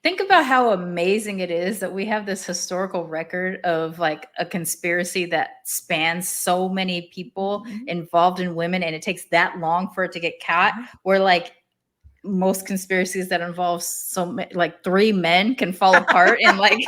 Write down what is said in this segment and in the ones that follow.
Think about how amazing it is that we have this historical record of like a conspiracy that spans so many people involved in women, and it takes that long for it to get caught. Where like most conspiracies that involve like three men can fall apart and like.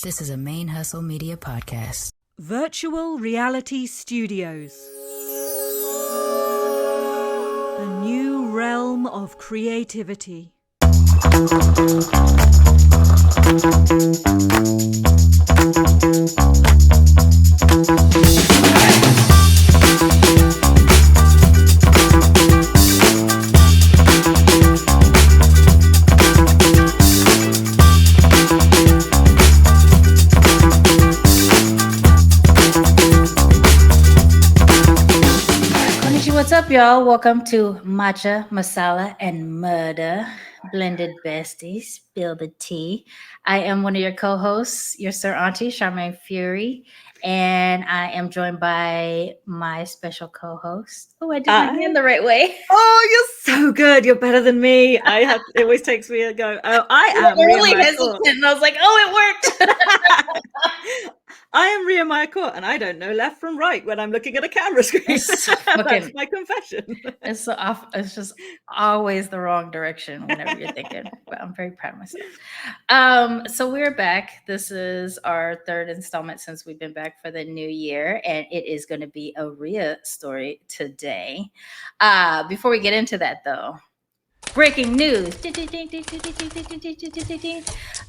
This is a Main Hustle Media podcast. Virtual Reality Studios. A new realm of creativity. What's up, y'all? Welcome to Matcha, Masala, and Murder, blended besties, spill the tea. I am one of your co-hosts, your Sir Auntie, Charmaine Fury, and I am joined by my special co-host. Oh, I did my hand the right way. Oh, you're so good. You're better than me. It always takes me a go. Oh, I am really hesitant, and I was like, oh, it worked. I am Rhia Maîr Kaur, and I don't know left from right when I'm looking at a camera screen. That's my confession. It's just always the wrong direction whenever you're thinking. But I'm very proud of myself. So we're back. This is our third installment since we've been back for the new year, and it is going to be a Rhia story today. Before we get into that, though, breaking news.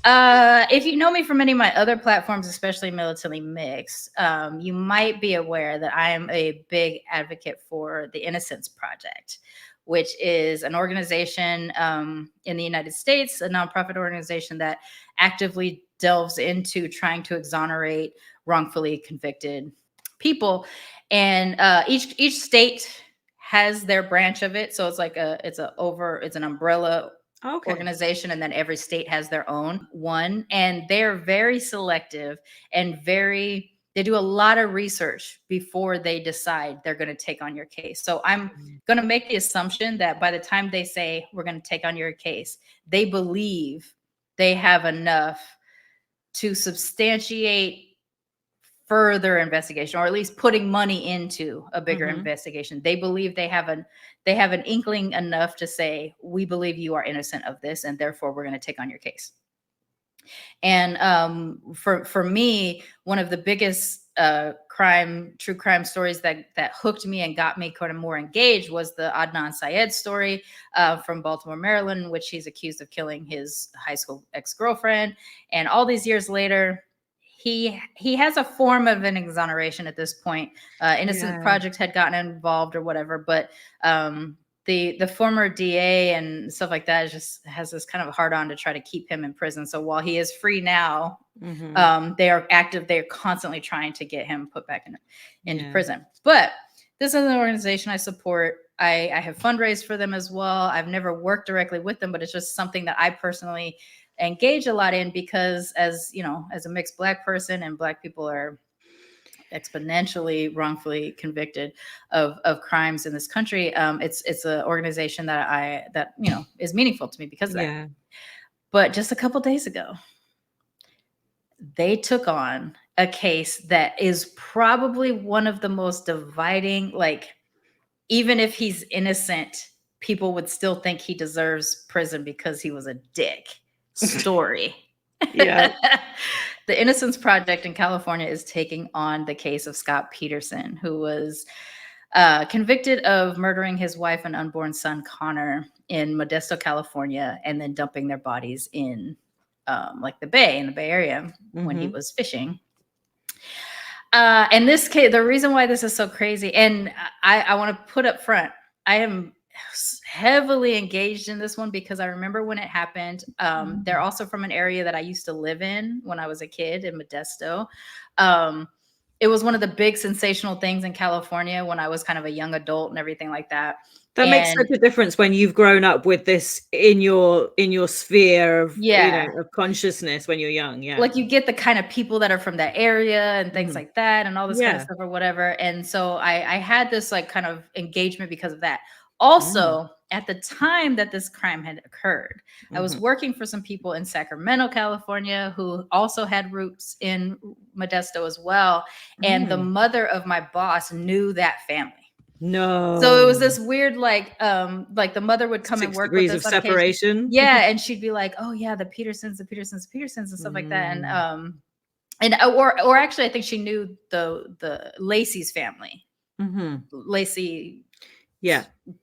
If you know me from any of my other platforms, especially Militantly Mixed, you might be aware that I am a big advocate for the Innocence Project, which is an organization in the United States, a nonprofit organization that actively delves into trying to exonerate wrongfully convicted people. And each state has their branch of it, so it's like it's an umbrella organization, and then every state has their own one, and they're very selective and they do a lot of research before they decide they're going to take on your case. So I'm going to make the assumption that by the time they say we're going to take on your case, they believe they have enough to substantiate further investigation, or at least putting money into a bigger investigation. They believe they have an inkling enough to say, we believe you are innocent of this, and therefore we're going to take on your case. And for me, one of the biggest true crime stories that hooked me and got me kind of more engaged was the Adnan Syed story from Baltimore, Maryland, in which he's accused of killing his high school ex-girlfriend. And all these years later, he has a form of an exoneration at this point. Innocence Project had gotten involved or whatever, but the former DA and stuff like that just has this kind of hard on to try to keep him in prison. So while he is free now, they are active. They're constantly trying to get him put back into prison. But this is an organization I support. I have fundraised for them as well. I've never worked directly with them, but it's just something that I personally engage a lot in, because as a mixed Black person, and Black people are exponentially wrongfully convicted of crimes in this country, it's an organization that is meaningful to me because of that. But just a couple days ago, they took on a case that is probably one of the most dividing, like, even if he's innocent, people would still think he deserves prison because he was a dick story. The Innocence Project in California is taking on the case of Scott Peterson, who was convicted of murdering his wife and unborn son, Connor, in Modesto, California, and then dumping their bodies in the Bay Area when he was fishing. In this case, the reason why this is so crazy, and I want to put up front, I am heavily engaged in this one because I remember when it happened. They're also from an area that I used to live in when I was a kid in Modesto. it was one of the big sensational things in California when I was kind of a young adult and everything like that. That makes such a difference when you've grown up with this in your sphere of, of consciousness when you're young. Yeah. Like you get the kind of people that are from that area and things like that and all this kind of stuff or whatever. And so I had this like kind of engagement because of that. Also, at the time that this crime had occurred, I was working for some people in Sacramento, California, who also had roots in Modesto as well. And the mother of my boss knew that family. No. So it was this weird, like the mother would come and work with us of separation. Yeah, and she'd be like, "Oh yeah, the Petersons, and stuff like that." And or actually, I think she knew the Lacey's family, Lacey,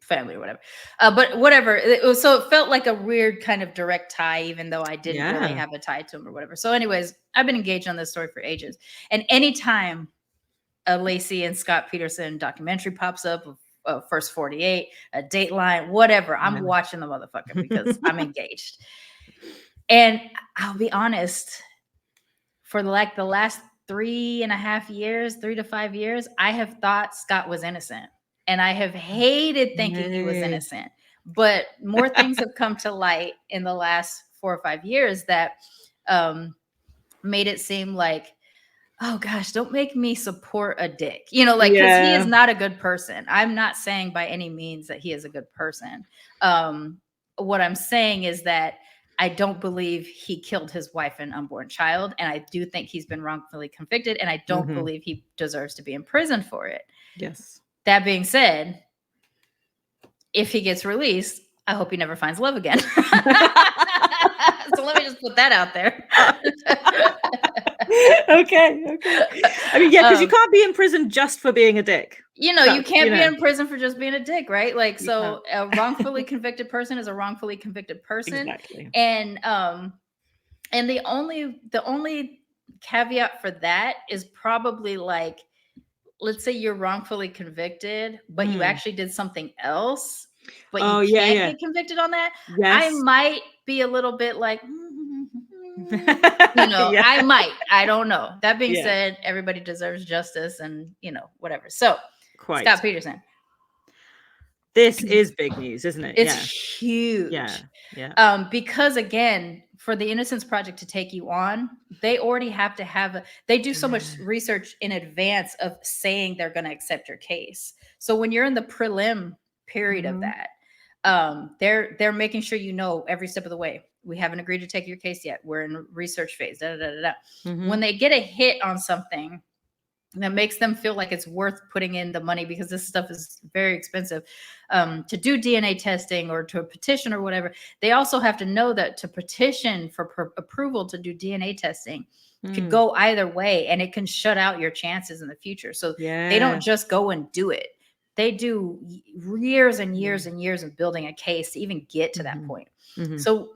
family or whatever. But whatever. So it felt like a weird kind of direct tie, even though I didn't really have a tie to him or whatever. So, anyways, I've been engaged on this story for ages, and anytime a Lacey and Scott Peterson documentary pops up of First 48, a Dateline, whatever, I'm watching the motherfucker because I'm engaged. And I'll be honest, for like the last 3 to 5 years, I have thought Scott was innocent, and I have hated thinking he was innocent. But more things have come to light in the last 4 or 5 years that made it seem like, oh gosh, don't make me support a dick. Like, because he is not a good person. I'm not saying by any means that he is a good person. What I'm saying is that I don't believe he killed his wife and unborn child. And I do think he's been wrongfully convicted. And I don't believe he deserves to be in prison for it. Yes. That being said, if he gets released, I hope he never finds love again. So let me just put that out there. Okay. I mean, because you can't be in prison just for being a dick. You can't be in prison for just being a dick, right? Like, so a wrongfully convicted person is a wrongfully convicted person. Exactly. And the only caveat for that is probably like, let's say you're wrongfully convicted, but you actually did something else, but you can't get convicted on that. Yes. I might be a little bit like, I don't know. That being said, everybody deserves justice and, whatever. So Scott Peterson. This is big news, isn't it? It's huge. Yeah. Because again, for the Innocence Project to take you on, they already have to they do so much research in advance of saying they're going to accept your case. So when you're in the prelim period of that, they're making sure every step of the way. We haven't agreed to take your case yet. We're in research phase. When they get a hit on something that makes them feel like it's worth putting in the money, because this stuff is very expensive, to do DNA testing or to petition or whatever, they also have to know that to petition for approval to do DNA testing could go either way, and it can shut out your chances in the future. So they don't just go and do it. They do years and years and years of building a case to even get to that point. So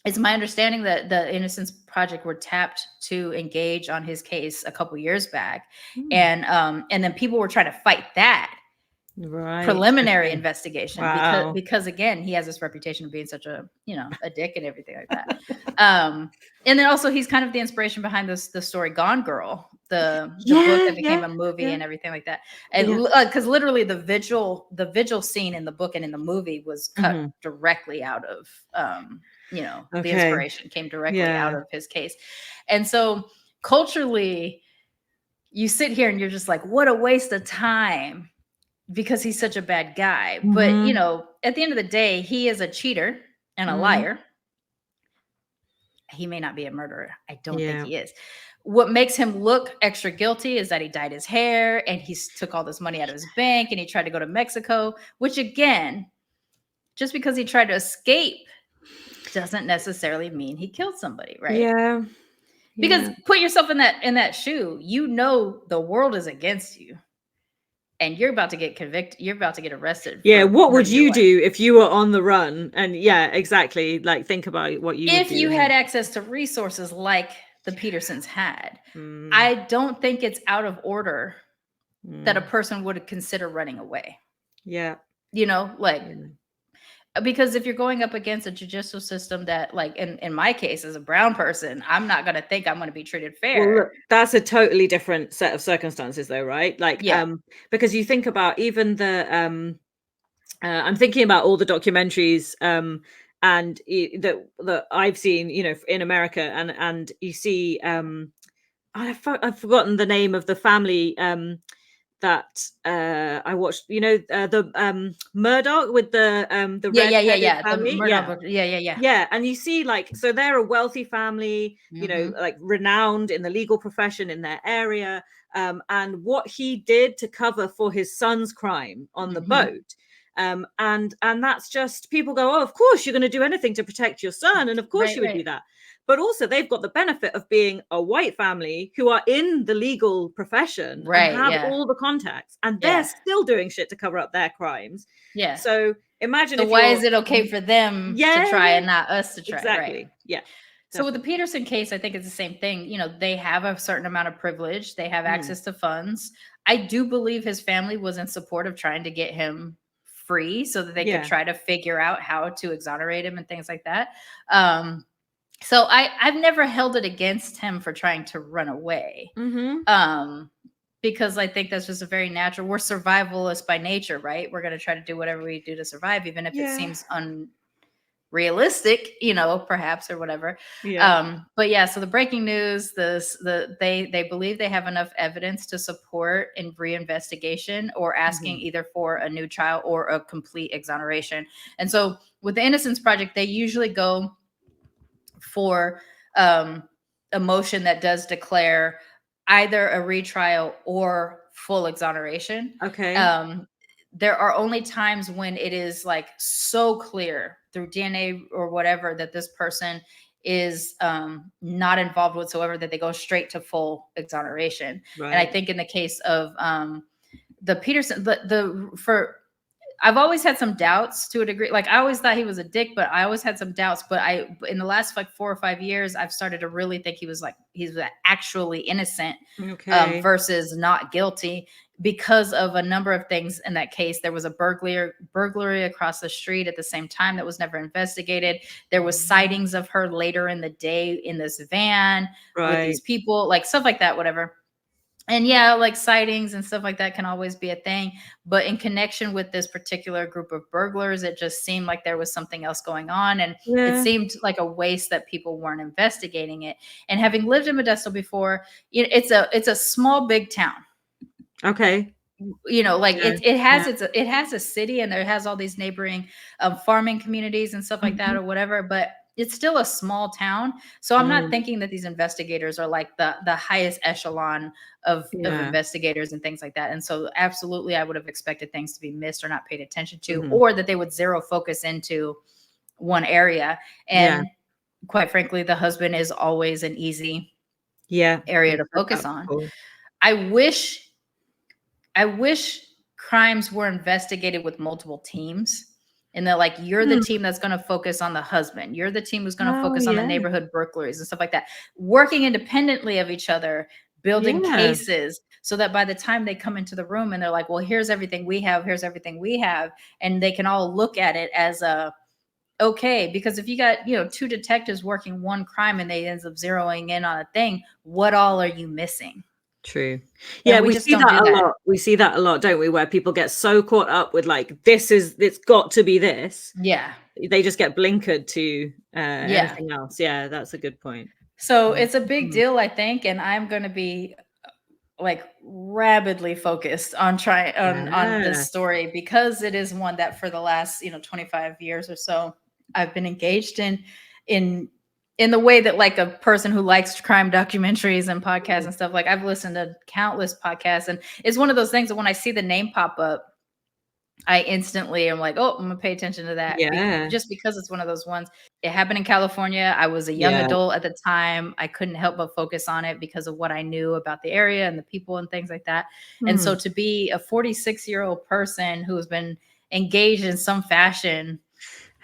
it's my understanding that the Innocence Project were tapped to engage on his case a couple years back. And then people were trying to fight that preliminary investigation because again, he has this reputation of being such a dick and everything like that. And then also he's kind of the inspiration behind the story Gone Girl, the book that became a movie and everything like that. And because literally the vigil scene in the book and in the movie was cut directly out of the inspiration came directly out of his case. And so culturally, you sit here and you're just like, what a waste of time, because he's such a bad guy. But at the end of the day, he is a cheater and a liar. He may not be a murderer. I don't think he is. What makes him look extra guilty is that he dyed his hair and he took all this money out of his bank and he tried to go to Mexico, which again, just because he tried to escape doesn't necessarily mean he killed somebody, right? Because put yourself in that shoe. The world is against you, and you're about to get convicted. You're about to get arrested. What would you do if you were on the run? And exactly. Like, think about what you would do. If you had access to resources like the Petersons had. I don't think it's out of order that a person would consider running away. Because if you're going up against a judicial system that, like in my case as a brown person, I'm not going to think I'm going to be treated fair. Well, look, that's a totally different set of circumstances though, right? Like, because you think about even the, I'm thinking about all the documentaries and that I've seen, you know, in America, and you see, I've forgotten the name of the family that I watched, you know, the Murdoch with the red-headed family. Yeah, and you see, like, so they're a wealthy family, you know, like renowned in the legal profession in their area, and what he did to cover for his son's crime on the boat. And that's just, people go, oh, of course you're going to do anything to protect your son, and of course you would do that. But also they've got the benefit of being a white family who are in the legal profession and have all the contacts, and they're still doing shit to cover up their crimes. So imagine, so why is it okay for them to try and not us to try? Exactly. Right. So with the Peterson case, I think it's the same thing. You know, they have a certain amount of privilege. They have access to funds. I do believe his family was in support of trying to get him free so that they could try to figure out how to exonerate him and things like that. So I've never held it against him for trying to run away. Because I think that's just a very natural, we're survivalists by nature, right? We're going to try to do whatever we do to survive, even if it seems unrealistic, you know, perhaps, or whatever. But yeah, so the breaking news, they believe they have enough evidence to support in reinvestigation or asking either for a new trial or a complete exoneration. And so with the Innocence Project, they usually go for a motion that does declare either a retrial or full exoneration. There are only times when it is like so clear through DNA or whatever that this person is not involved whatsoever that they go straight to full exoneration. And I think in the case of the Peterson, I've always had some doubts to a degree. Like, I always thought he was a dick, but I always had some doubts. But in the last like 4 or 5 years, I've started to really think he was actually innocent versus not guilty, because of a number of things in that case. There was a burglary across the street at the same time that was never investigated. There was sightings of her later in the day in this van with these people, like stuff like that, whatever. And yeah, like sightings and stuff like that can always be a thing. But in connection with this particular group of burglars, it just seemed like there was something else going on. And it seemed like a waste that people weren't investigating it. And having lived in Modesto before, it's a small, big town. You know, like it has a city, and it has all these neighboring farming communities and stuff like that or whatever. But it's still a small town. So I'm not thinking that these investigators are like the highest echelon of investigators and things like that. And so absolutely, I would have expected things to be missed or not paid attention to, or that they would zero focus into one area. And quite frankly, the husband is always an easy area to focus on. I wish crimes were investigated with multiple teams. And they're like, you're the team that's going to focus on the husband. You're the team who's going to focus on the neighborhood burglaries and stuff like that. Working independently of each other, building cases, so that by the time they come into the room and they're like, well, here's everything we have. Here's everything we have. And they can all look at it as okay. Because if you got, 2 detectives working one crime and they end up zeroing in on a thing, what all are you missing? True. Yeah, we see that a lot. We see that a lot, don't we? Where people get so caught up with like, it's got to be this. Yeah. They just get blinkered to anything else. Yeah, that's a good point. So it's a big deal, I think. And I'm going to be like rabidly focused on on this story, because it is one that for the last, 25 years or so, I've been engaged in the way that like a person who likes crime documentaries and podcasts and stuff, like I've listened to countless podcasts, and it's one of those things that when I see the name pop up, I instantly am like, oh, I'm gonna pay attention to that. Just because it's one of those ones. It happened in California. I was a young adult at the time. I couldn't help but focus on it because of what I knew about the area and the people and things like that. And so to be a 46-year-old person who has been engaged in some fashion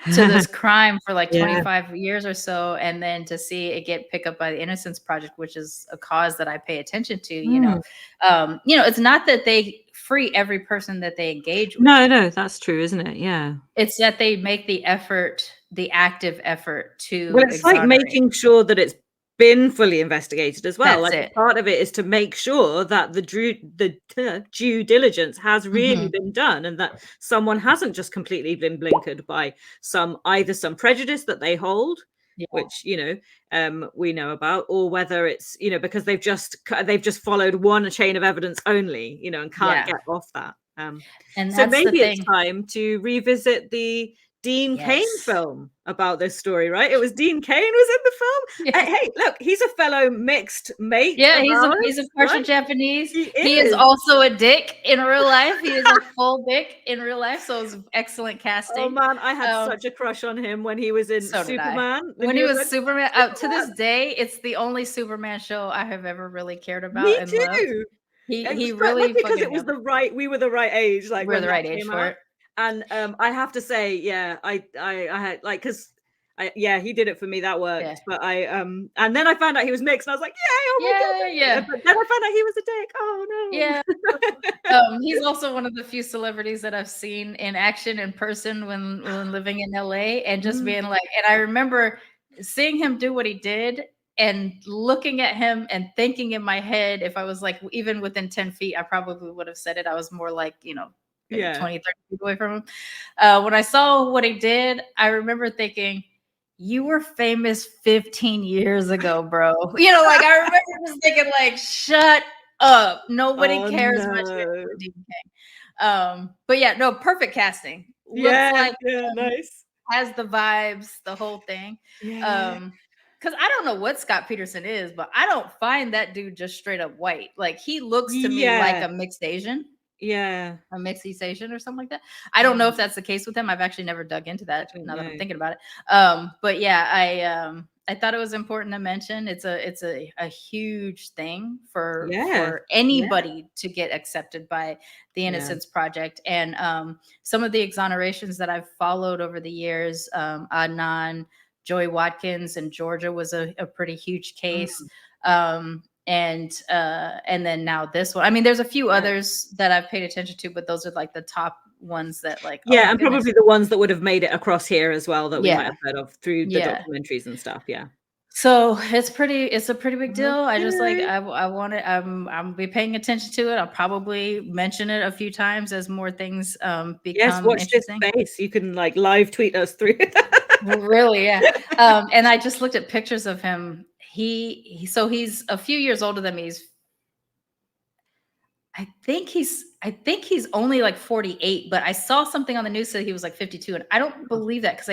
to this crime for like 25 years or so, and then to see it get picked up by the Innocence Project, which is a cause that I pay attention to, it's not that they free every person that they engage with. No, that's true, isn't it? Yeah. It's that they make the effort, the active effort to Well, it's like making sure that it's been fully investigated as well. That's like it. part of it is to make sure that the due diligence has really Mhm. been done, and that someone hasn't just completely been blinkered by either some prejudice that they hold, Yeah. which we know about, or whether it's because they've just followed one chain of evidence only, and can't get off that. And So that's the maybe it's thing. time to revisit the Dean Cain Yes. film about this story, right? It was Dean Cain was in the film. Yeah. Hey, look, he's a fellow mixed mate. Yeah, of he's a ours, partial right? Japanese. He He is is. also a dick in real life. He is a full dick in real life, so it's excellent casting. Oh man, I had such a crush on him when he was in So did I. Superman. When he was Superman, to this day, it's the only Superman show I have ever really cared about Me and loved. too. He really because fucking it was nailed we were the right age, like We're when the that right age came for out. it. And I have to say, yeah, I had like because he did it for me. That worked. Yeah. But and then I found out he was mixed, and I was like, yay, oh my god. Yeah. But then I found out he was a dick. Oh no. Yeah. He's also one of the few celebrities that I've seen in action in person when living in LA, and just being like, and I remember seeing him do what he did and looking at him and thinking in my head, if I was like even within 10 feet, I probably would have said it. I was more like, maybe 20, 30 feet away from him. When I saw what he did, I remember thinking, you were famous 15 years ago, bro. Like I remember just thinking like, shut up. Nobody cares much about Dean Cain. But yeah, no, perfect casting. Looks like nice. Has the vibes, the whole thing. Yeah. Because I don't know what Scott Peterson is, but I don't find that dude just straight up white. Like he looks to me like a mixed Asian. Yeah. A mixed East Asian or something like that. I don't know if that's the case with him. I've actually never dug into that now that I'm thinking about it. But yeah, I thought it was important to mention. It's a huge thing for anybody to get accepted by the Innocence Project. And some of the exonerations that I've followed over the years, Adnan, Joey Watkins in Georgia was a pretty huge case. And then now this one. I mean, there's a few others that I've paid attention to, but those are like the top ones that like. And probably the ones that would have made it across here as well that we might have heard of through the documentaries and stuff. Yeah. So it's a pretty big deal. I just like I want it. I'm be paying attention to it. I'll probably mention it a few times as more things become watch interesting. This space. You can like live tweet us through. Really, yeah. And I just looked at pictures of him. So he's a few years older than me. I think he's only like 48, but I saw something on the news that he was like 52, and I don't believe that because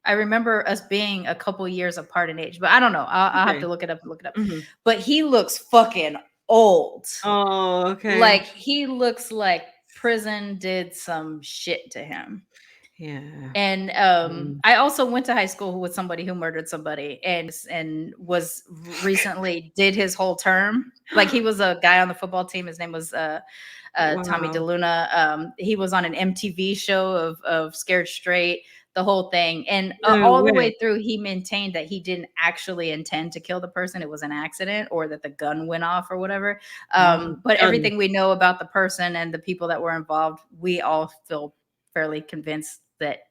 I remember us being a couple years apart in age, but I don't know. I'll have to look it up. But he looks fucking old. Oh, okay. Like he looks like prison did some shit to him. Yeah. And I also went to high school with somebody who murdered somebody and was recently did his whole term. Like he was a guy on the football team. His name was Tommy DeLuna. He was on an MTV show of Scared Straight, the whole thing. And all the way through, he maintained that he didn't actually intend to kill the person. It was an accident or that the gun went off or whatever. But everything we know about the person and the people that were involved, we all feel fairly convinced that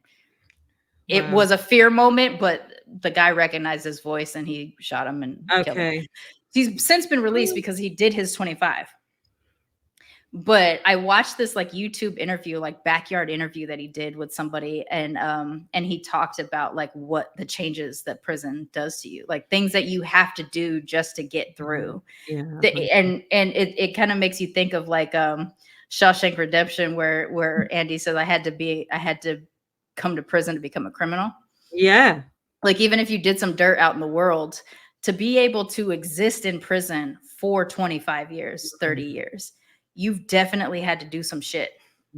it was a fear moment, but the guy recognized his voice and he shot him and killed him. He's since been released because he did his 25. But I watched this like YouTube interview, like backyard interview that he did with somebody, and he talked about like what the changes that prison does to you, like things that you have to do just to get through. And it kind of makes you think of like Shawshank Redemption, where Andy says, I had to come to prison to become a criminal. Yeah. Like even if you did some dirt out in the world, to be able to exist in prison for 25 years, 30 years, you've definitely had to do some shit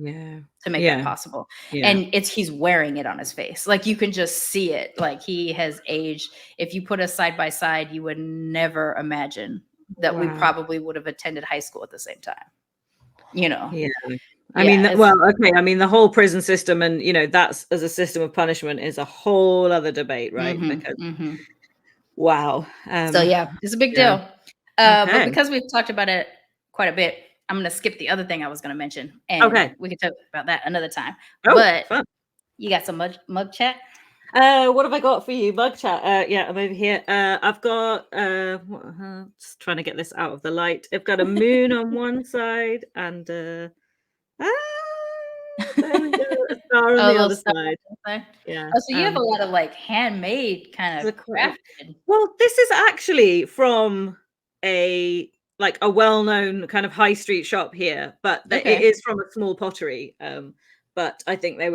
to make that possible. And he's wearing it on his face. Like you can just see it. Like he has aged. If you put us side by side, you would never imagine that we probably would have attended high school at the same time. I mean, the whole prison system and, that's as a system of punishment is a whole other debate, right? Wow. So yeah, it's a big deal. But because we've talked about it quite a bit, I'm gonna skip the other thing I was gonna mention, and we can talk about that another time. Oh, but fun. You got some mug chat? What have I got for you? Mug chat. Yeah, I'm over here. I've got just trying to get this out of the light. I've got a moon on one side and there we go, a star on the other side. Yeah. Oh, so you have a lot of like handmade kind of crafted. Well, this is actually from a well-known kind of high street shop here, but it is from a small pottery. But I think they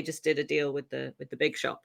just did a deal with the big shop.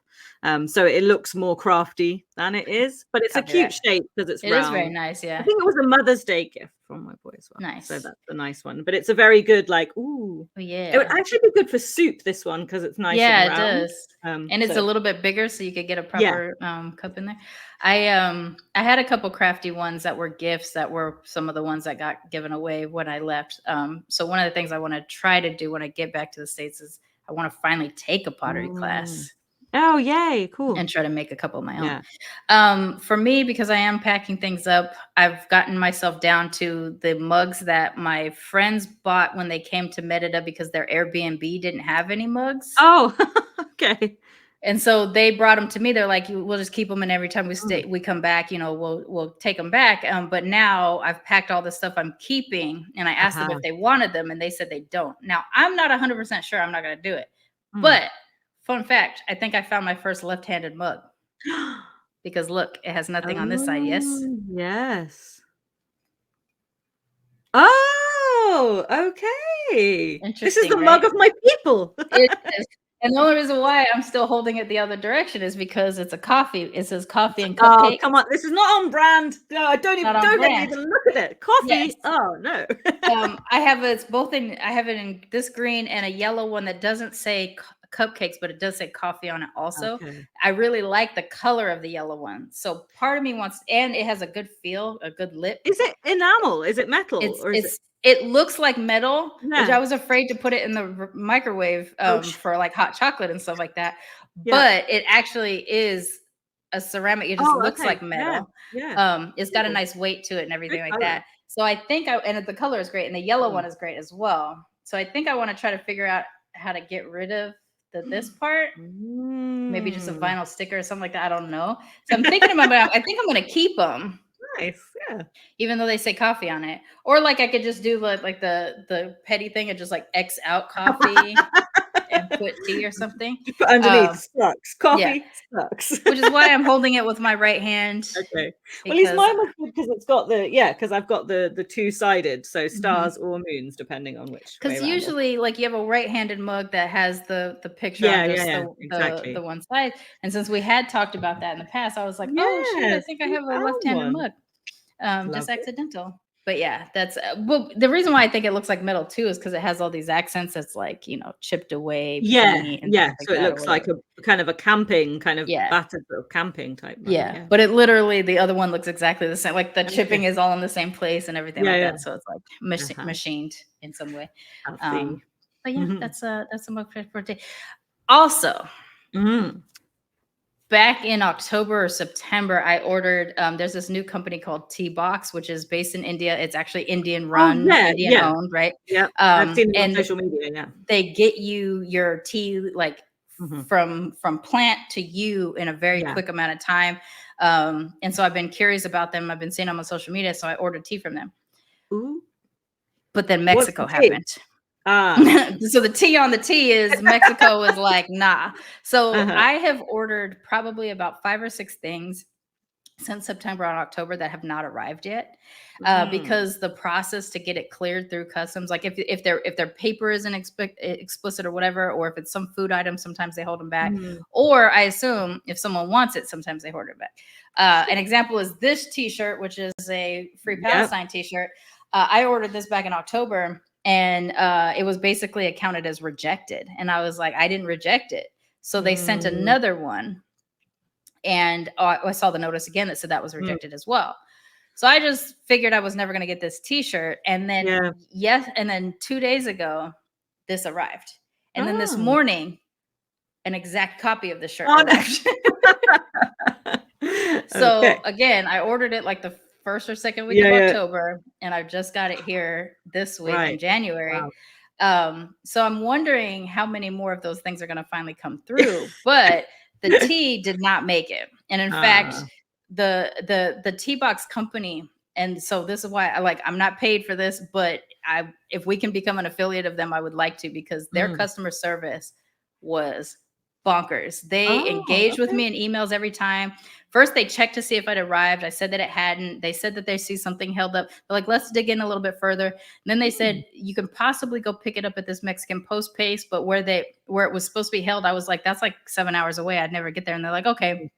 So it looks more crafty than it is, but it's a cute shape because it's round. It is very nice, yeah. I think it was a Mother's Day gift from my boy as well. Nice. So that's a nice one. But it's a very good ooh. Yeah. It would actually be good for soup, this one, because it's nice and round. Yeah, it does. And it's a little bit bigger, so you could get a proper cup in there. I had a couple crafty ones that were gifts that were some of the ones that got given away when I left. So one of the things I want to try to do when I get back to the States is I want to finally take a pottery class. Oh, yay. Cool. And try to make a couple of my own. For me, because I am packing things up, I've gotten myself down to the mugs that my friends bought when they came to Merida because their Airbnb didn't have any mugs. Oh, okay. And so they brought them to me. They're like, we'll just keep them. And every time we come back, we'll take them back. But now I've packed all the stuff I'm keeping. And I asked them if they wanted them. And they said they don't. Now, I'm not 100% sure I'm not going to do it. But fun fact, I think I found my first left-handed mug. Because look, it has nothing on this side. Yes. Yes. Oh, okay. This is the mug of my people. It is. And the only reason why I'm still holding it the other direction is because it's a coffee. It says coffee and cupcake. Oh, come on. This is not on brand. No, don't even look at it. Coffee. Yes. Oh, no. I have it in this green and a yellow one that doesn't say cupcakes, but it does say coffee on it also. Okay. I really like the color of the yellow one. So part of me wants, and it has a good feel, a good lip. Is it enamel? Is it metal? It looks like metal, which I was afraid to put it in the microwave for like hot chocolate and stuff like that. Yeah. But it actually is a ceramic. It just looks like metal. Yeah. It's got a nice weight to it and everything like that. So I think and the color is great, and the yellow one is great as well. So I think I want to try to figure out how to get rid of this part. Maybe just a vinyl sticker or something like that. I don't know. So I'm thinking about I think I'm going to keep them. Nice, yeah. Even though they say coffee on it, or like I could just do like the petty thing and just like X out coffee and put tea or something. But underneath sucks coffee sucks, which is why I'm holding it with my right hand. Okay. Well, at least mine was good because it's got because I've got the two-sided, so stars or moons depending on which. Because usually, like you have a right-handed mug that has the picture on just the one side, and since we had talked about that in the past, I was like, oh shit, I think I have a left-handed mug. Just accidental. But yeah, that's the reason why I think it looks like metal too is because it has all these accents that's like, chipped away. So it looks like a kind of a camping battered sort of camping type mug. Yeah, but it literally, the other one looks exactly the same. Like the chipping is all in the same place and everything that. So it's like machined in some way. But yeah, that's a mug for today. Also, back in October or September, I ordered, there's this new company called Tea Box, which is based in India. It's actually Indian run, Indian owned, right? Yeah. I've seen it on social media, yeah. They get you your tea like from plant to you in a very quick amount of time. And so I've been curious about them. I've been seeing them on social media. So I ordered tea from them. Ooh. But then Mexico happened. So the tea on the tea is Mexico was like, nah. So I have ordered probably about 5 or 6 things since September and October that have not arrived yet, because the process to get it cleared through customs, like if their paper isn't explicit or whatever, or if it's some food item, sometimes they hold them back. Or I assume if someone wants it, sometimes they hold it back. An example is this T-shirt, which is a Free Palestine T-shirt. I ordered this back in October. And it was basically accounted as rejected. And I was like, I didn't reject it. So they sent another one. And I saw the notice again that said that was rejected as well. So I just figured I was never going to get this T-shirt. And then, and then 2 days ago, this arrived. And then this morning, an exact copy of the shirt arrived. So again, I ordered it like the first or second week of October, and I just got it here this week in January. Wow. So I'm wondering how many more of those things are going to finally come through. But the tea did not make it, and in fact, the tea box company. And so this is why I'm not paid for this, but if we can become an affiliate of them, I would like to, because their customer service was bonkers. They engaged with me in emails every time. First, they checked to see if I'd arrived. I said that it hadn't. They said that they see something held up. They're like, let's dig in a little bit further. And then they said, you can possibly go pick it up at this Mexican post place, but where it was supposed to be held, I was like, that's like 7 hours away. I'd never get there. And they're like, okay,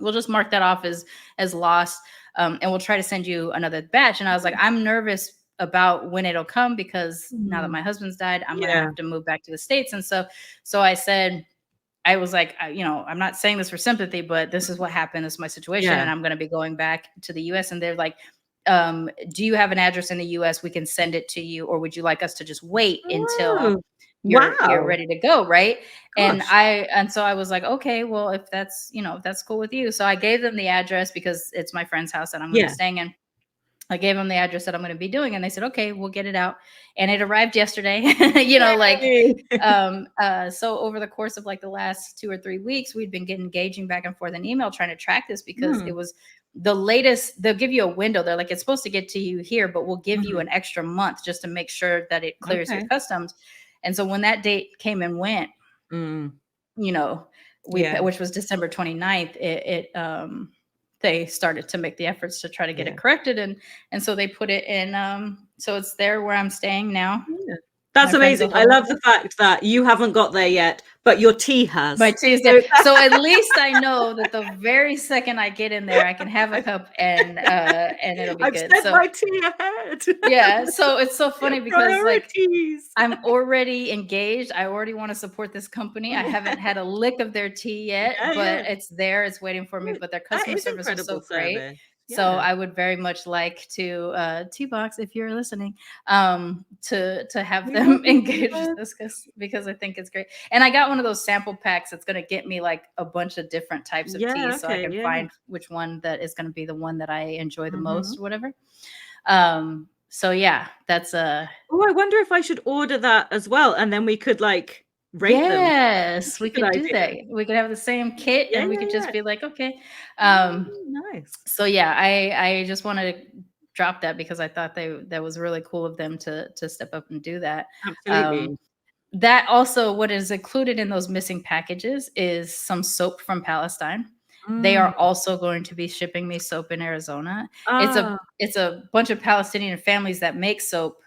we'll just mark that off as lost. And we'll try to send you another batch. And I was like, I'm nervous about when it'll come, because now that my husband's died, I'm going to have to move back to the States. And so I said, I was like, I'm not saying this for sympathy, but this is what happened. This is my situation. And I'm going to be going back to the US. And they're like, do you have an address in the US? We can send it to you. Or would you like us to just wait until you're ready to go? Right. Gosh. And so I was like, okay, well, if that's cool with you. So I gave them the address, because it's my friend's house that I'm going to be staying in. I gave them the address that I'm going to be doing, and they said, okay, we'll get it out. And it arrived yesterday, so over the course of like the last 2 or 3 weeks, we'd been engaging back and forth in email, trying to track this, because it was the latest. They'll give you a window. They're like, it's supposed to get to you here, but we'll give you an extra month just to make sure that it clears your customs. And so when that date came and went, which was December 29th, they started to make the efforts to try to get it corrected. And so they put it in, so it's there where I'm staying now. That's amazing. I love the fact that you haven't got there yet, but your tea has. My tea is there. So at least I know that the very second I get in there, I can have a cup and it'll be good. I've sent my tea ahead. Yeah. So it's so funny, because like I'm already engaged. I already want to support this company. I haven't had a lick of their tea yet, but it's there. It's waiting for me. But their customer service was so great. Yeah. So I would very much like to T-Box, if you're listening, to have them engage with this, because I think it's great. And I got one of those sample packs that's going to get me like a bunch of different types of tea, so I can find which one that is going to be the one that I enjoy the most, or whatever. So yeah, that's I wonder if I should order that as well, and then we could like rate them. Yes, we could do that. We could have the same kit, and we could just be like, okay. Nice. So yeah, I just want to drop that, because I thought that was really cool of them to step up and do that. Absolutely. That also, what is included in those missing packages is some soap from Palestine. They are also going to be shipping me soap in Arizona. It's a bunch of Palestinian families that make soap.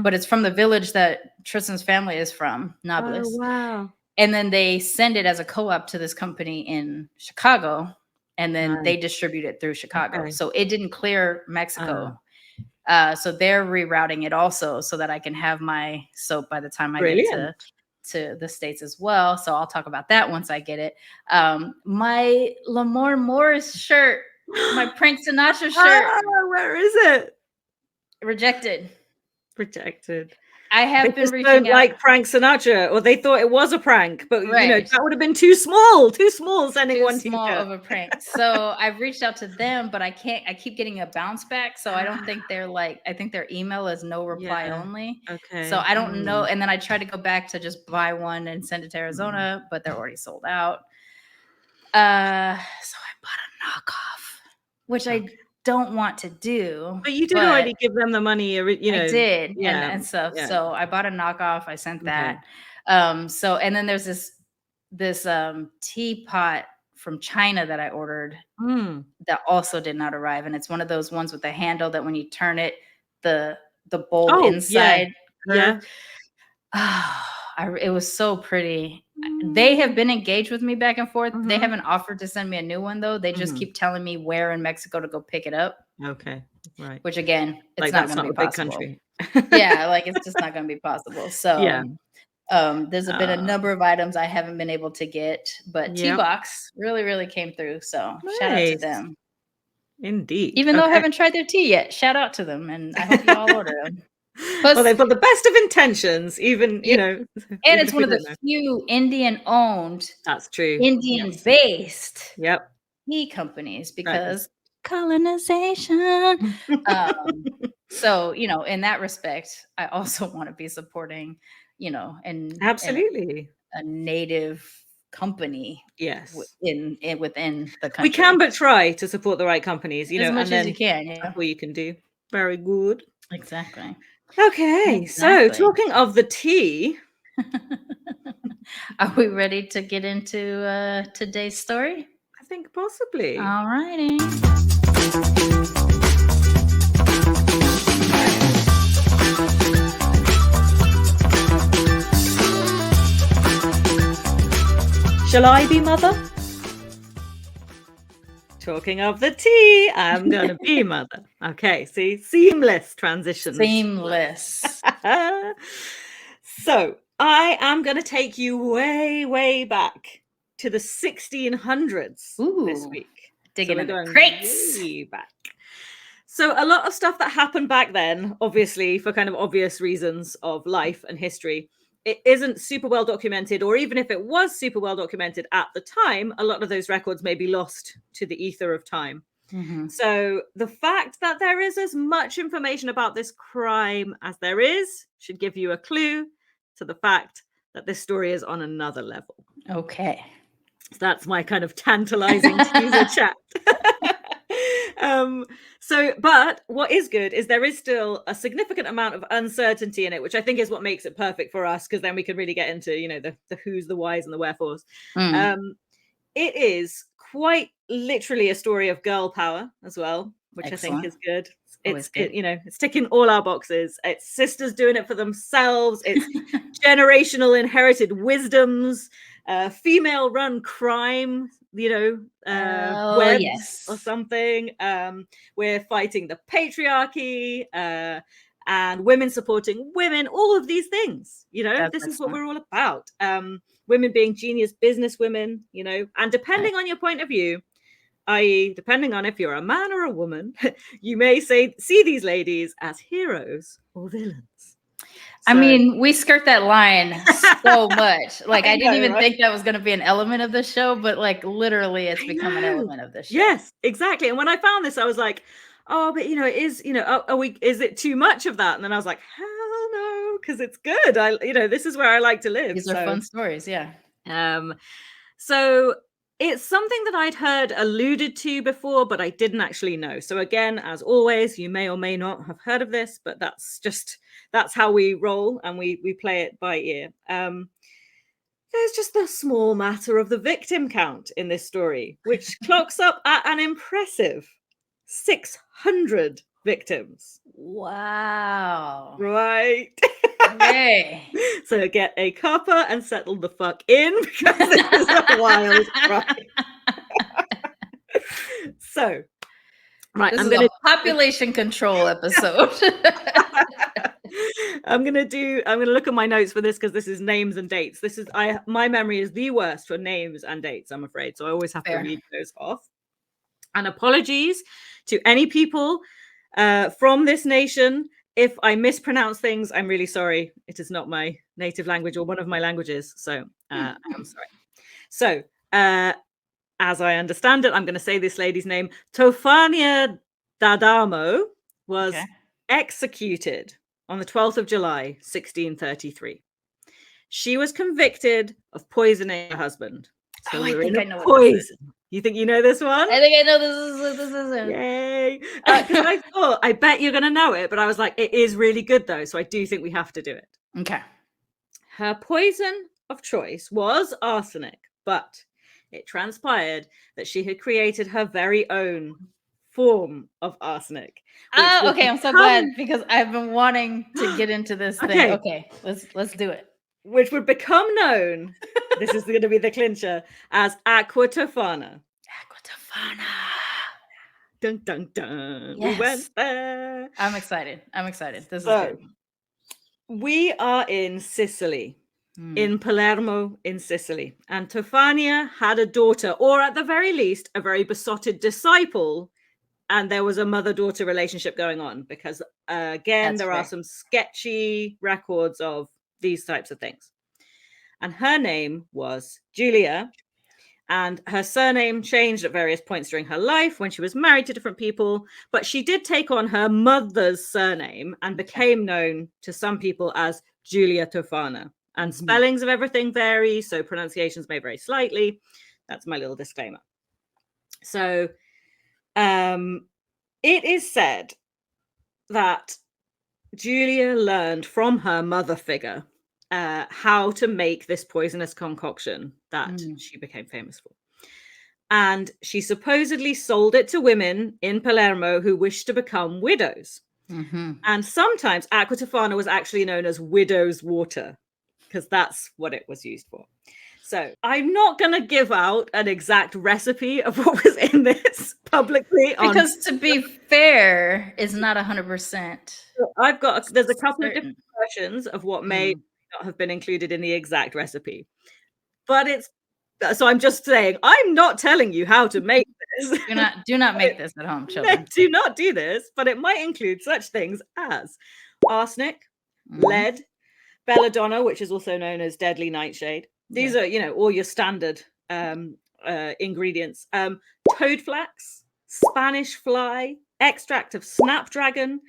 But it's from the village that Tristan's family is from, Nablus. Oh, wow. And then they send it as a co-op to this company in Chicago, and then they distribute it through Chicago. Okay. So it didn't clear Mexico. So they're rerouting it also, so that I can have my soap by the time I get to the States as well. So I'll talk about that once I get it. My Lamar Morris shirt, my Frank Sinatra shirt. Where is it? Rejected. I have been reaching don't out. Like Frank Sinatra, or they thought it was a prank, but that would have been too small sending one small of a prank. So I've reached out to them, but I keep getting a bounce back. So I don't think I think their email is no reply only. Okay. So I don't know. And then I tried to go back to just buy one and send it to Arizona, but they're already sold out. So I bought a knockoff, which I don't want to do. But you did already give them the money, I did, and stuff. Yeah. So I bought a knockoff. I sent that. So, and then there's this teapot from China that I ordered that also did not arrive, and it's one of those ones with the handle that when you turn it, the bowl inside. It was so pretty. They have been engaged with me back and forth. They haven't offered to send me a new one, though. They just keep telling me where in Mexico to go pick it up. Okay, right. Which again, it's not going to be possible. Country. Yeah, like it's just not going to be possible. So there's been a number of items I haven't been able to get, but T-Box really, really came through. So shout out to them. Indeed. Even though I haven't tried their tea yet, shout out to them, and I hope you all order them. Plus, they've got the best of intentions, even and it's one of the few Indian-owned, that's true, Indian-based tea companies, because colonization. So, you know, in that respect, I also want to be supporting, you know, and absolutely a native company. Yes. Within the country. We can but try to support the right companies, you know, as much and then as you can. Yeah. that's all you can do. Very good. Exactly. Okay, so talking of the tea. Are we ready to get into today's story? I think possibly. All righty. Shall I be mother? Talking of the tea, I'm going to be mother. Okay, see, seamless transitions. Seamless. So I am going to take you way, way back to the 1600s this week. Digging in the crates. Way back. So a lot of stuff that happened back then, obviously for kind of obvious reasons of life and history, it isn't super well documented, or even if it was super well documented at the time, a lot of those records may be lost to the ether of time. Mm-hmm. So the fact that there is as much information about this crime as there is should give you a clue to the fact that this story is on another level. Okay. So that's my kind of tantalizing teaser chat. But what is good is there is still a significant amount of uncertainty in it, which I think is what makes it perfect for us, because then we can really get into, you know, the who's, the whys, and the wherefores. It is quite literally a story of girl power as well, which Excellent. I think is good. It's good. You know, it's ticking all our boxes. It's sisters doing it for themselves. It's generational inherited wisdoms, female run crime, you know, webs yes. or something. We're fighting the patriarchy, and women supporting women, all of these things, you know. This is what we're all about. Women being genius business women, you know, and depending on your point of view, i.e. depending on if you're a man or a woman, you may see these ladies as heroes or villains. I mean, we skirt that line so much. Like, I didn't even think that was going to be an element of the show, but like literally it's become an element of the show. Yes, exactly. And when I found this, I was like, oh, but you know, it is, you know, is it too much of that? And then I was like, hell no, because it's good. You know, this is where I like to live. These are fun stories, yeah. So it's something that I'd heard alluded to before, but I didn't actually know. So again, as always, you may or may not have heard of this, but that's how we roll, and we play it by ear. There's just the small matter of the victim count in this story, which clocks up at an impressive 600 victims. Wow. Right. Okay. So get a copper and settle the fuck in, because this is a wild crime. So, right, this is a population control episode. I'm gonna look at my notes for this, because this is names and dates. My memory is the worst for names and dates, I'm afraid. So I always have to read those off. And apologies to any people from this nation. If I mispronounce things, I'm really sorry. It is not my native language or one of my languages. So I'm sorry. So as I understand it, I'm going to say this lady's name. Tofana D'Adamo was executed on the 12th of July, 1633. She was convicted of poisoning her husband. So I think I know poison. You think you know this one? I think I know this is it. Yay. Because I thought, I bet you're going to know it, but I was like, it is really good though. So I do think we have to do it. Okay. Her poison of choice was arsenic, but it transpired that she had created her very own form of arsenic. Oh, okay. I'm so glad, because I've been wanting to get into this thing. Okay, let's do it. Which would become known, this is going to be the clincher, as Aqua Tofana. Aqua Tofana. Dun, dun, dun. Yes. We went there. I'm excited. This is good. We are in Sicily, in Palermo, in Sicily. And Tofania had a daughter, or at the very least, a very besotted disciple. And there was a mother-daughter relationship going on, because, again, there are some sketchy records of these types of things. And her name was Giulia, And her surname changed at various points during her life when she was married to different people. But she did take on her mother's surname and became known to some people as Guilia Tofana. And spellings of everything vary, so pronunciations may vary slightly. That's my little disclaimer. So it is said that Giulia learned from her mother figure how to make this poisonous concoction that she became famous for. And she supposedly sold it to women in Palermo who wished to become widows. And sometimes Aqua Tofana was actually known as widow's water, because that's what it was used for. So I'm not going to give out an exact recipe of what was in this publicly. Because to be fair, it's not 100%. There's a couple of different versions of what may not have been included in the exact recipe. But so I'm just saying, I'm not telling you how to make this. Do not make this at home, children. Do not do this, but it might include such things as arsenic, lead, belladonna, which is also known as deadly nightshade. These are, all your standard ingredients. Toad flax, Spanish fly, extract of snapdragon,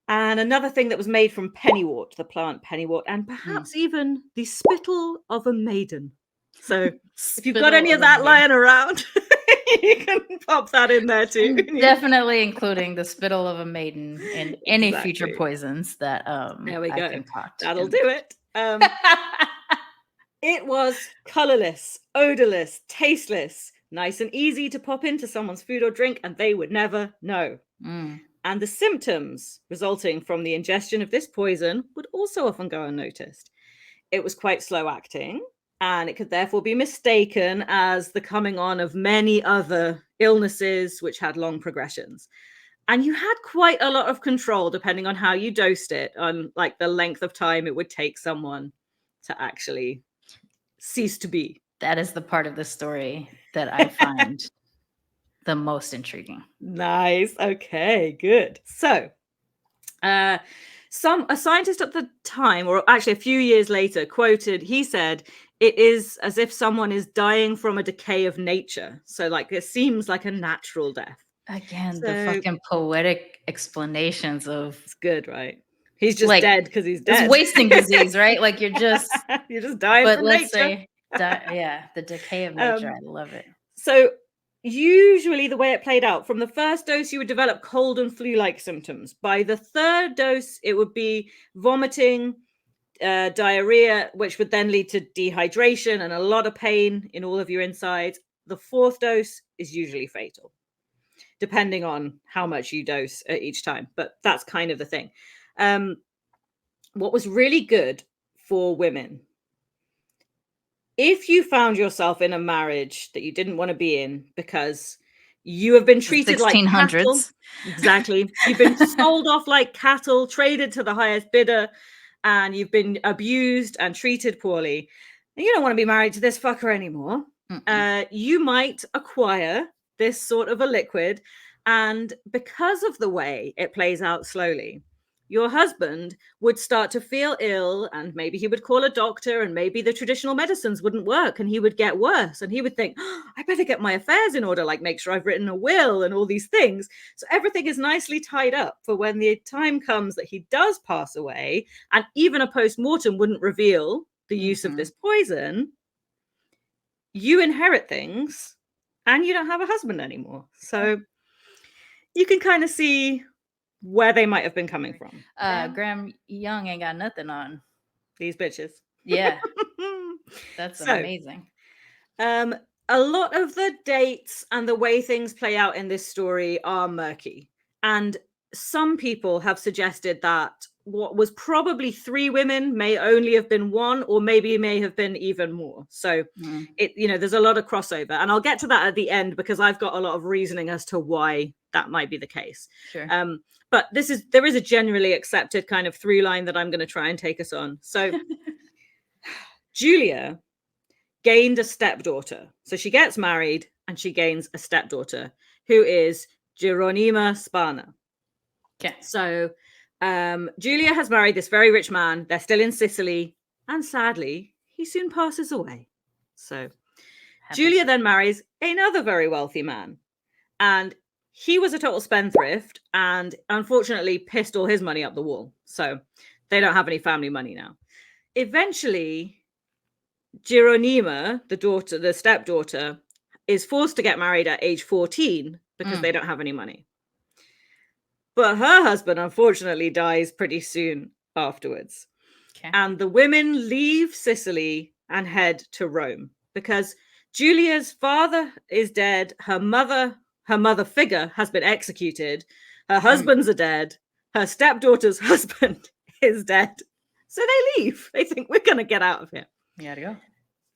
and another thing that was made from pennywort, the plant pennywort, and perhaps even the spittle of a maiden. So if you've got any of that lying around, you can pop that in there too. Definitely including the spittle of a maiden in any future poisons that there we go. Concoct. That'll do it. It was colorless, odorless, tasteless, nice and easy to pop into someone's food or drink, and they would never know. And the symptoms resulting from the ingestion of this poison would also often go unnoticed. It was quite slow acting, and it could therefore be mistaken as the coming on of many other illnesses which had long progressions. And you had quite a lot of control depending on how you dosed it, on like the length of time it would take someone to actually cease to be. That is the part of the story that I find the most intriguing. Nice. Okay, good. So a scientist at the time, or actually a few years later, quoted, he said, "It is as if someone is dying from a decay of nature." So like it seems like a natural death. Again, the fucking poetic explanations of it's good, right? He's just dead because he's dead. It's wasting disease, right? Like you're just dying but from let's nature. Say the decay of nature. I love it. So usually the way it played out, from the first dose you would develop cold and flu-like symptoms. By the third dose it would be vomiting, diarrhea, which would then lead to dehydration and a lot of pain in all of your insides. The fourth dose is usually fatal, depending on how much you dose at each time, but that's kind of the thing. What was really good for women, if you found yourself in a marriage that you didn't want to be in because you have been treated like cattle, exactly, you've been sold off like cattle, traded to the highest bidder, and you've been abused and treated poorly, and you don't want to be married to this fucker anymore, you might acquire this sort of a liquid, and because of the way it plays out slowly, your husband would start to feel ill, and maybe he would call a doctor, and maybe the traditional medicines wouldn't work, and he would get worse, and he would think, I better get my affairs in order, like make sure I've written a will and all these things. So everything is nicely tied up for when the time comes that he does pass away, and even a post-mortem wouldn't reveal the use of this poison. You inherit things, and you don't have a husband anymore. So you can kind of see where they might have been coming from. Graham Young ain't got nothing on these bitches. Yeah. That's amazing. A lot of the dates and the way things play out in this story are murky. And some people have suggested that what was probably 3 women may only have been 1, or maybe may have been even more. So there's a lot of crossover, and I'll get to that at the end because I've got a lot of reasoning as to why that might be the case. Sure. But there is a generally accepted kind of through line that I'm going to try and take us on. So Giulia gained a stepdaughter. So she gets married and she gains a stepdaughter who is Geronima Spana. Okay. So Giulia has married this very rich man. They're still in Sicily, and sadly, he soon passes away. So Giulia then marries another very wealthy man, and he was a total spendthrift and unfortunately pissed all his money up the wall. So they don't have any family money now. Eventually, Geronima, the stepdaughter, is forced to get married at age 14 because they don't have any money. But her husband, unfortunately, dies pretty soon afterwards. Okay. And the women leave Sicily and head to Rome because Giulia's father is dead. Her mother figure has been executed. Her husbands are dead. Her stepdaughter's husband is dead. So they leave. They think, we're going to get out of here. You gotta go.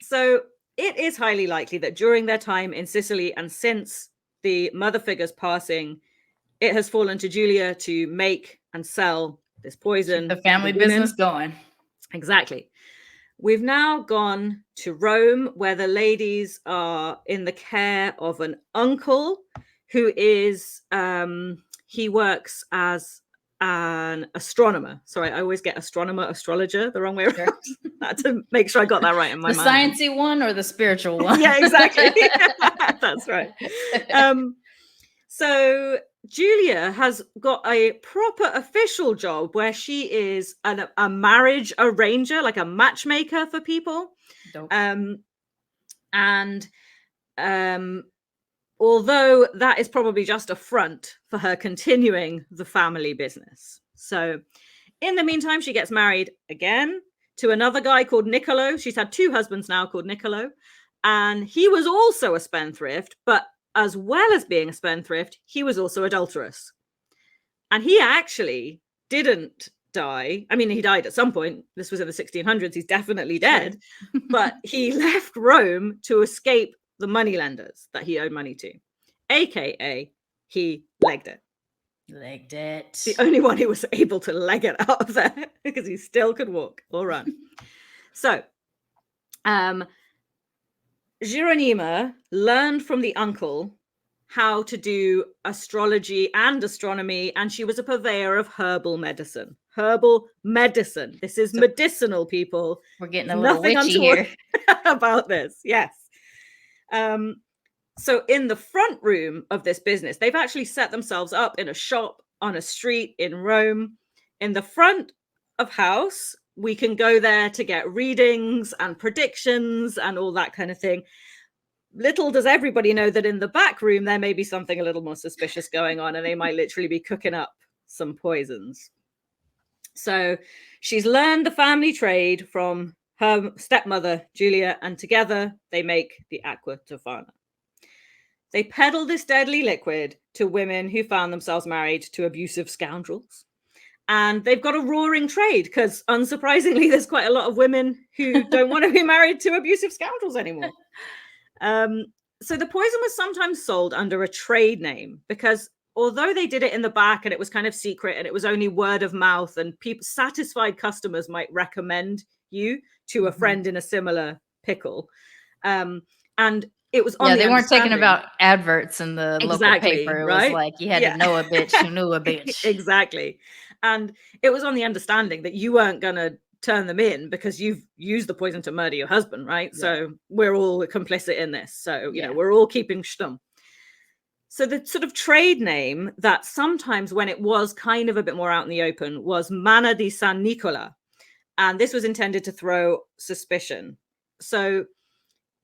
So it is highly likely that during their time in Sicily and since the mother figure's passing, it has fallen to Giulia to make and sell this poison. Keep the family business going. Exactly. We've now gone to Rome, where the ladies are in the care of an uncle who is, he works as an astronomer. Sorry, I always get astronomer, astrologer the wrong way around. I had to make sure I got that right in my mind. The sciencey one or the spiritual one? Yeah, exactly. That's right. So Giulia has got a proper official job where she is a marriage arranger, like a matchmaker for people. Dope. Although that is probably just a front for her continuing the family business. So in the meantime, she gets married again to another guy called Niccolo. She's had two husbands now called Niccolo. And he was also a spendthrift, but as well as being a spendthrift, he was also adulterous. And he actually didn't die. I mean, he died at some point. This was in the 1600s. He's definitely dead. But he left Rome to escape the moneylenders that he owed money to. AKA, he legged it. Legged it. The only one who was able to leg it out of there because he still could walk or run. So, Geronima learned from the uncle how to do astrology and astronomy, and she was a purveyor of herbal medicine. Herbal medicine. This is medicinal, people. We're getting a little witchy here about this. Yes. So in the front room of this business, they've actually set themselves up in a shop on a street in Rome. In the front of house, we can go there to get readings and predictions and all that kind of thing. Little does everybody know that in the back room, there may be something a little more suspicious going on, and they might literally be cooking up some poisons. So she's learned the family trade from her stepmother, Giulia, and together they make the Aqua Tofana. They peddle this deadly liquid to women who found themselves married to abusive scoundrels. And they've got a roaring trade because, unsurprisingly, there's quite a lot of women who don't want to be married to abusive scoundrels anymore. So the poison was sometimes sold under a trade name because although they did it in the back and it was kind of secret and it was only word of mouth and satisfied customers might recommend you to a friend in a similar pickle. And it was on they weren't taking about adverts in the local paper. It was like you had to know a bitch who knew a bitch. Exactly. And it was on the understanding that you weren't going to turn them in because you've used the poison to murder your husband, right? Yeah. So we're all complicit in this. So, you know, we're all keeping stum. So the sort of trade name that sometimes when it was kind of a bit more out in the open was Manna di San Nicola. And this was intended to throw suspicion. So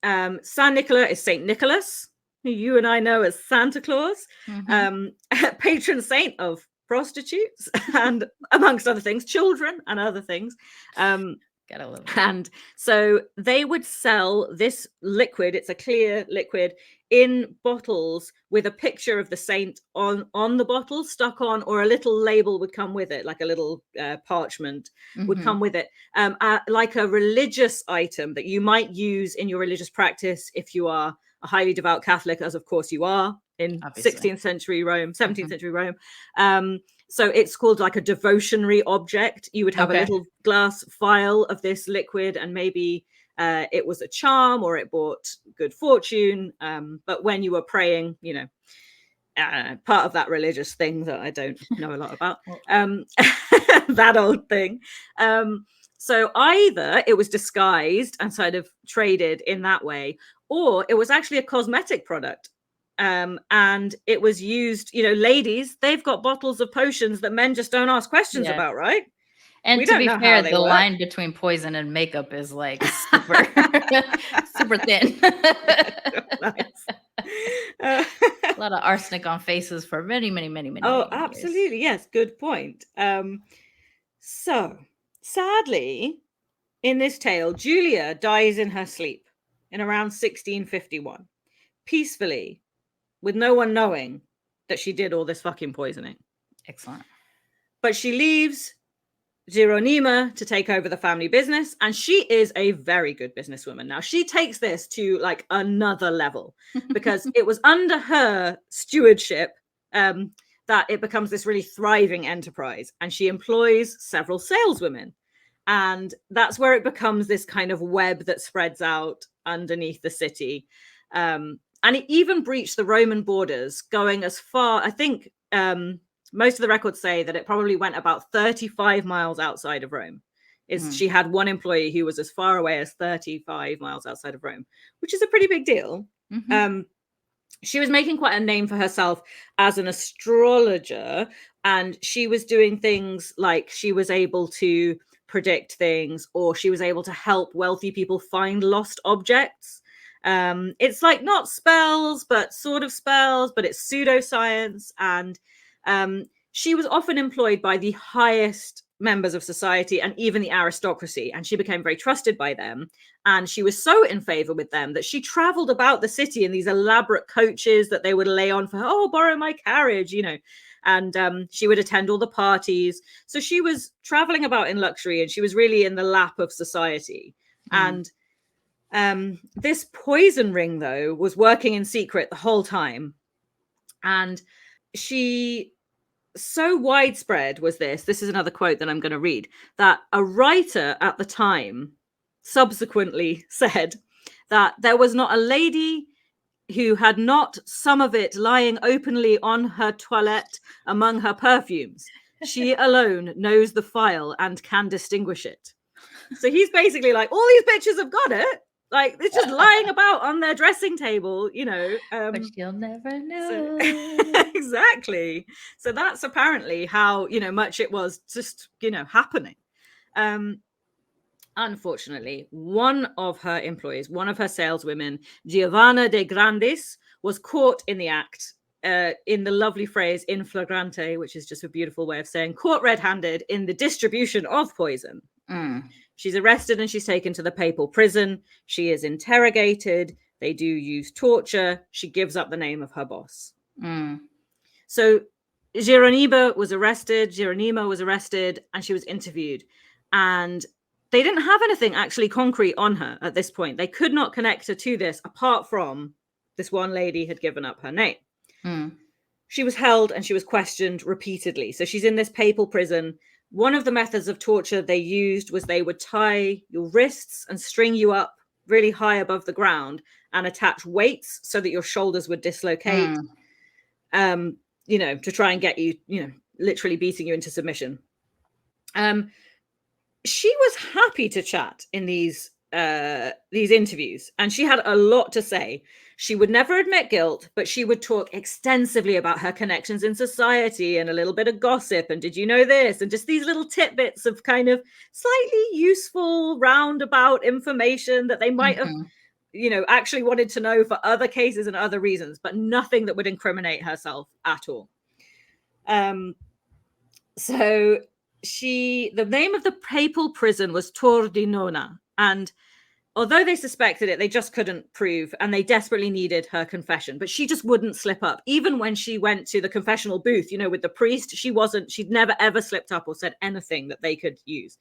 San Nicola is Saint Nicholas, who you and I know as Santa Claus, patron saint of prostitutes and amongst other things, children and other things. Gotta love it. And so they would sell this liquid, it's a clear liquid, in bottles with a picture of the saint on the bottle stuck on, or a little label would come with it, like a little parchment would come with it, like a religious item that you might use in your religious practice if you are a highly devout Catholic, as of course you are in Obviously. 16th century Rome, 17th century Rome. So it's called like a devotionary object. You would have a little glass vial of this liquid, and maybe it was a charm or it brought good fortune. But when you were praying, you know, part of that religious thing that I don't know a lot about, that old thing. So either it was disguised and sort of traded in that way, or it was actually a cosmetic product. And it was used, ladies, they've got bottles of potions that men just don't ask questions about, right? And we to don't be fair, fair, the line between poison and makeup is like super, super thin. A lot of arsenic on faces for many, many, many, many. Oh, many absolutely. years. Yes. Good point. So sadly, in this tale, Giulia dies in her sleep in around 1651, peacefully, with no one knowing that she did all this fucking poisoning. Excellent. But she leaves Geronima to take over the family business, and she is a very good businesswoman. Now, she takes this to like another level because it was under her stewardship that it becomes this really thriving enterprise, and she employs several saleswomen. And that's where it becomes this kind of web that spreads out underneath the city. And it even breached the Roman borders, going as far, I think, most of the records say that it probably went about 35 miles outside of Rome. She had one employee who was as far away as 35 miles outside of Rome, which is a pretty big deal. She was making quite a name for herself as an astrologer, and she was doing things like she was able to predict things, or she was able to help wealthy people find lost objects. It's like not spells, but sort of spells, but it's pseudoscience. And she was often employed by the highest members of society and even the aristocracy, and she became very trusted by them. And she was so in favor with them that she traveled about the city in these elaborate coaches that they would lay on for her. Oh, borrow my carriage, and she would attend all the parties. So she was traveling about in luxury, and she was really in the lap of society. And this poison ring, though, was working in secret the whole time. And so widespread was this is another quote that I'm going to read, that a writer at the time subsequently said that there was not a lady who had not some of it lying openly on her toilette among her perfumes. She alone knows the file and can distinguish it. So he's basically like, all these bitches have got it. Like, it's just lying about on their dressing table, but you'll never know. So, exactly. So that's apparently how, much it was just, happening. Unfortunately, one of her employees, one of her saleswomen, Giovanna de Grandis, was caught in the act, in the lovely phrase in flagrante, which is just a beautiful way of saying caught red-handed in the distribution of poison. She's arrested and she's taken to the papal prison. She is interrogated. They do use torture. She gives up the name of her boss. So Geronima was arrested, and she was interviewed. And they didn't have anything actually concrete on her at this point. They could not connect her to this apart from this one lady had given up her name. She was held and she was questioned repeatedly. So she's in this papal prison. One of the methods of torture they used was they would tie your wrists and string you up really high above the ground and attach weights so that your shoulders would dislocate, to try and get you, literally beating you into submission. She was happy to chat in these interviews, and she had a lot to say. She would never admit guilt, but she would talk extensively about her connections in society and a little bit of gossip. And did you know this? And just these little tidbits of kind of slightly useful roundabout information that they might have, actually wanted to know for other cases and other reasons, but nothing that would incriminate herself at all. So the name of the papal prison was Tor di Nona, and although they suspected it, they just couldn't prove, and they desperately needed her confession. But she just wouldn't slip up. Even when she went to the confessional booth, with the priest, she'd never, ever slipped up or said anything that they could use.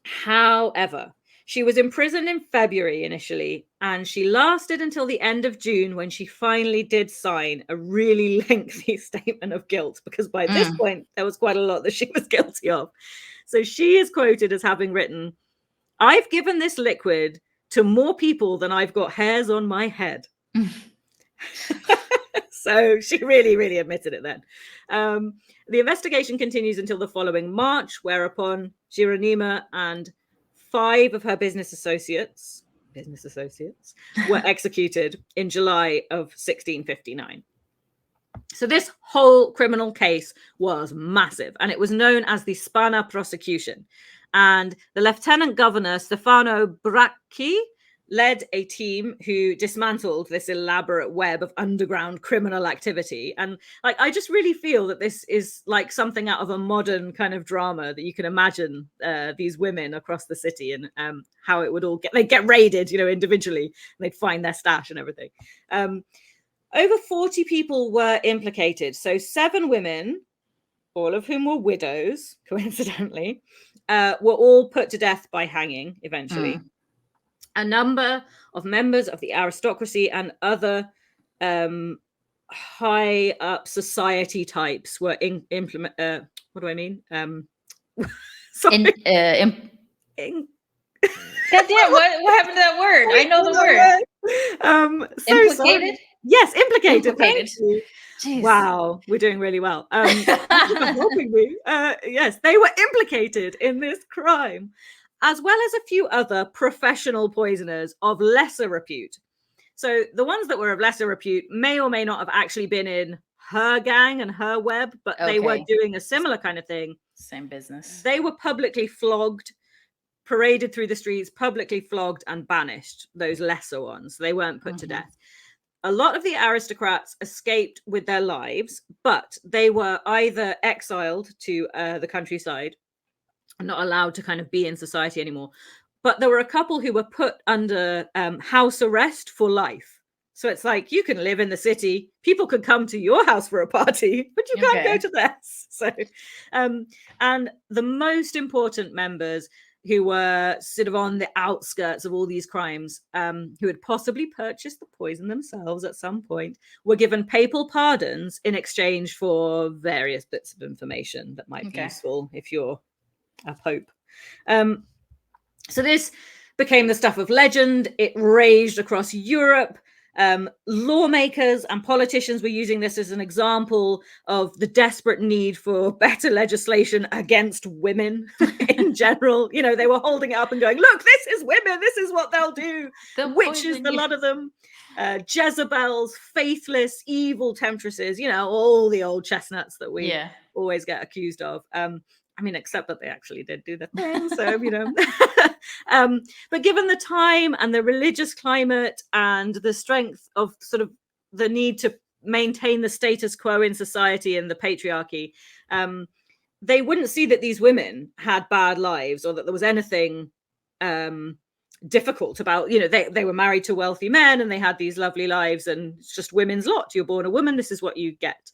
However, she was imprisoned in February initially, and she lasted until the end of June when she finally did sign a really lengthy statement of guilt, because by this point, there was quite a lot that she was guilty of. So she is quoted as having written, "I've given this liquid to more people than I've got hairs on my head." So she really admitted it then. The investigation continues until the following March, whereupon Jeronima and 5 of her business associates were executed in July of 1659. So this whole criminal case was massive, and it was known as the Spana prosecution. And the Lieutenant Governor, Stefano Bracchi, led a team who dismantled this elaborate web of underground criminal activity. And like, I just really feel that this is like something out of a modern kind of drama, that you can imagine these women across the city, and how it would all they'd get raided, individually, and they'd find their stash and everything. Over 40 people were implicated. So 7 women, all of whom were widows, coincidentally, were all put to death by hanging eventually. A number of members of the aristocracy and other high up society types were what do I mean? Sorry. Goddamn, what happened to that word? I know the word. Implicated? Sorry. Yes, implicated. Jeez. Wow, we're doing really well. Helping me. Yes, they were implicated in this crime, as well as a few other professional poisoners of lesser repute. So the ones that were of lesser repute may or may not have actually been in her gang and her web, but they were doing a similar kind of thing. Same business. They were publicly flogged, paraded through the streets, publicly flogged and banished, those lesser ones. They weren't put to death. A lot of the aristocrats escaped with their lives, but they were either exiled to the countryside, not allowed to kind of be in society anymore. But there were a couple who were put under house arrest for life. So it's like, you can live in the city, people could come to your house for a party, but you can't go to theirs. So, and the most important members, who were sort of on the outskirts of all these crimes, who had possibly purchased the poison themselves at some point, were given papal pardons in exchange for various bits of information that might be useful if you're a pope. So this became the stuff of legend. It raged across Europe. Lawmakers and politicians were using this as an example of the desperate need for better legislation against women in general. They were holding it up and going, look, this is women, this is what they'll do. The witches, a lot of them, Jezebels, faithless, evil temptresses, all the old chestnuts that we always get accused of. Except that they actually did do the thing. So, but given the time and the religious climate and the strength of sort of the need to maintain the status quo in society and the patriarchy, they wouldn't see that these women had bad lives or that there was anything difficult about, they were married to wealthy men and they had these lovely lives, and it's just women's lot. You're born a woman, this is what you get.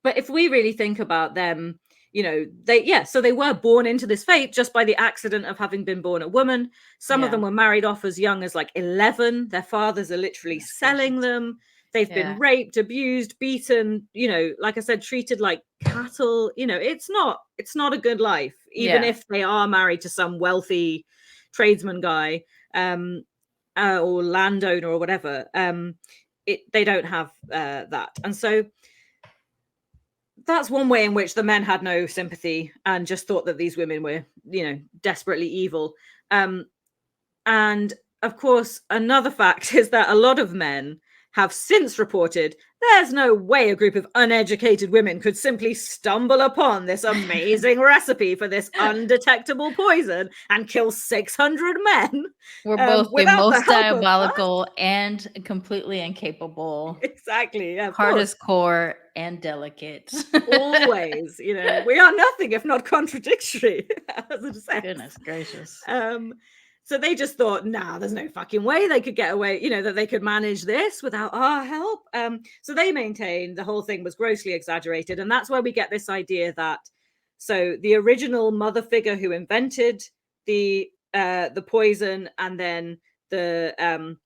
But if we really think about them, they were born into this fate just by the accident of having been born a woman. Some of them were married off as young as like 11. Their fathers are literally selling them. They've been raped, abused, beaten, like I said, treated like cattle. It's not a good life, even if they are married to some wealthy tradesman guy or landowner or whatever. They don't have that. And so that's one way in which the men had no sympathy and just thought that these women were, desperately evil. And of course, another fact is that a lot of men have since reported there's no way a group of uneducated women could simply stumble upon this amazing recipe for this undetectable poison and kill 600 men. We're both the most diabolical and completely incapable. Exactly. Yeah, hardest core and delicate. Always, we are nothing if not contradictory. As a sex. Goodness gracious. So they just thought, there's no fucking way they could get away, that they could manage this without our help. So they maintained the whole thing was grossly exaggerated. And that's where we get this idea that, so the original mother figure who invented the poison, and then the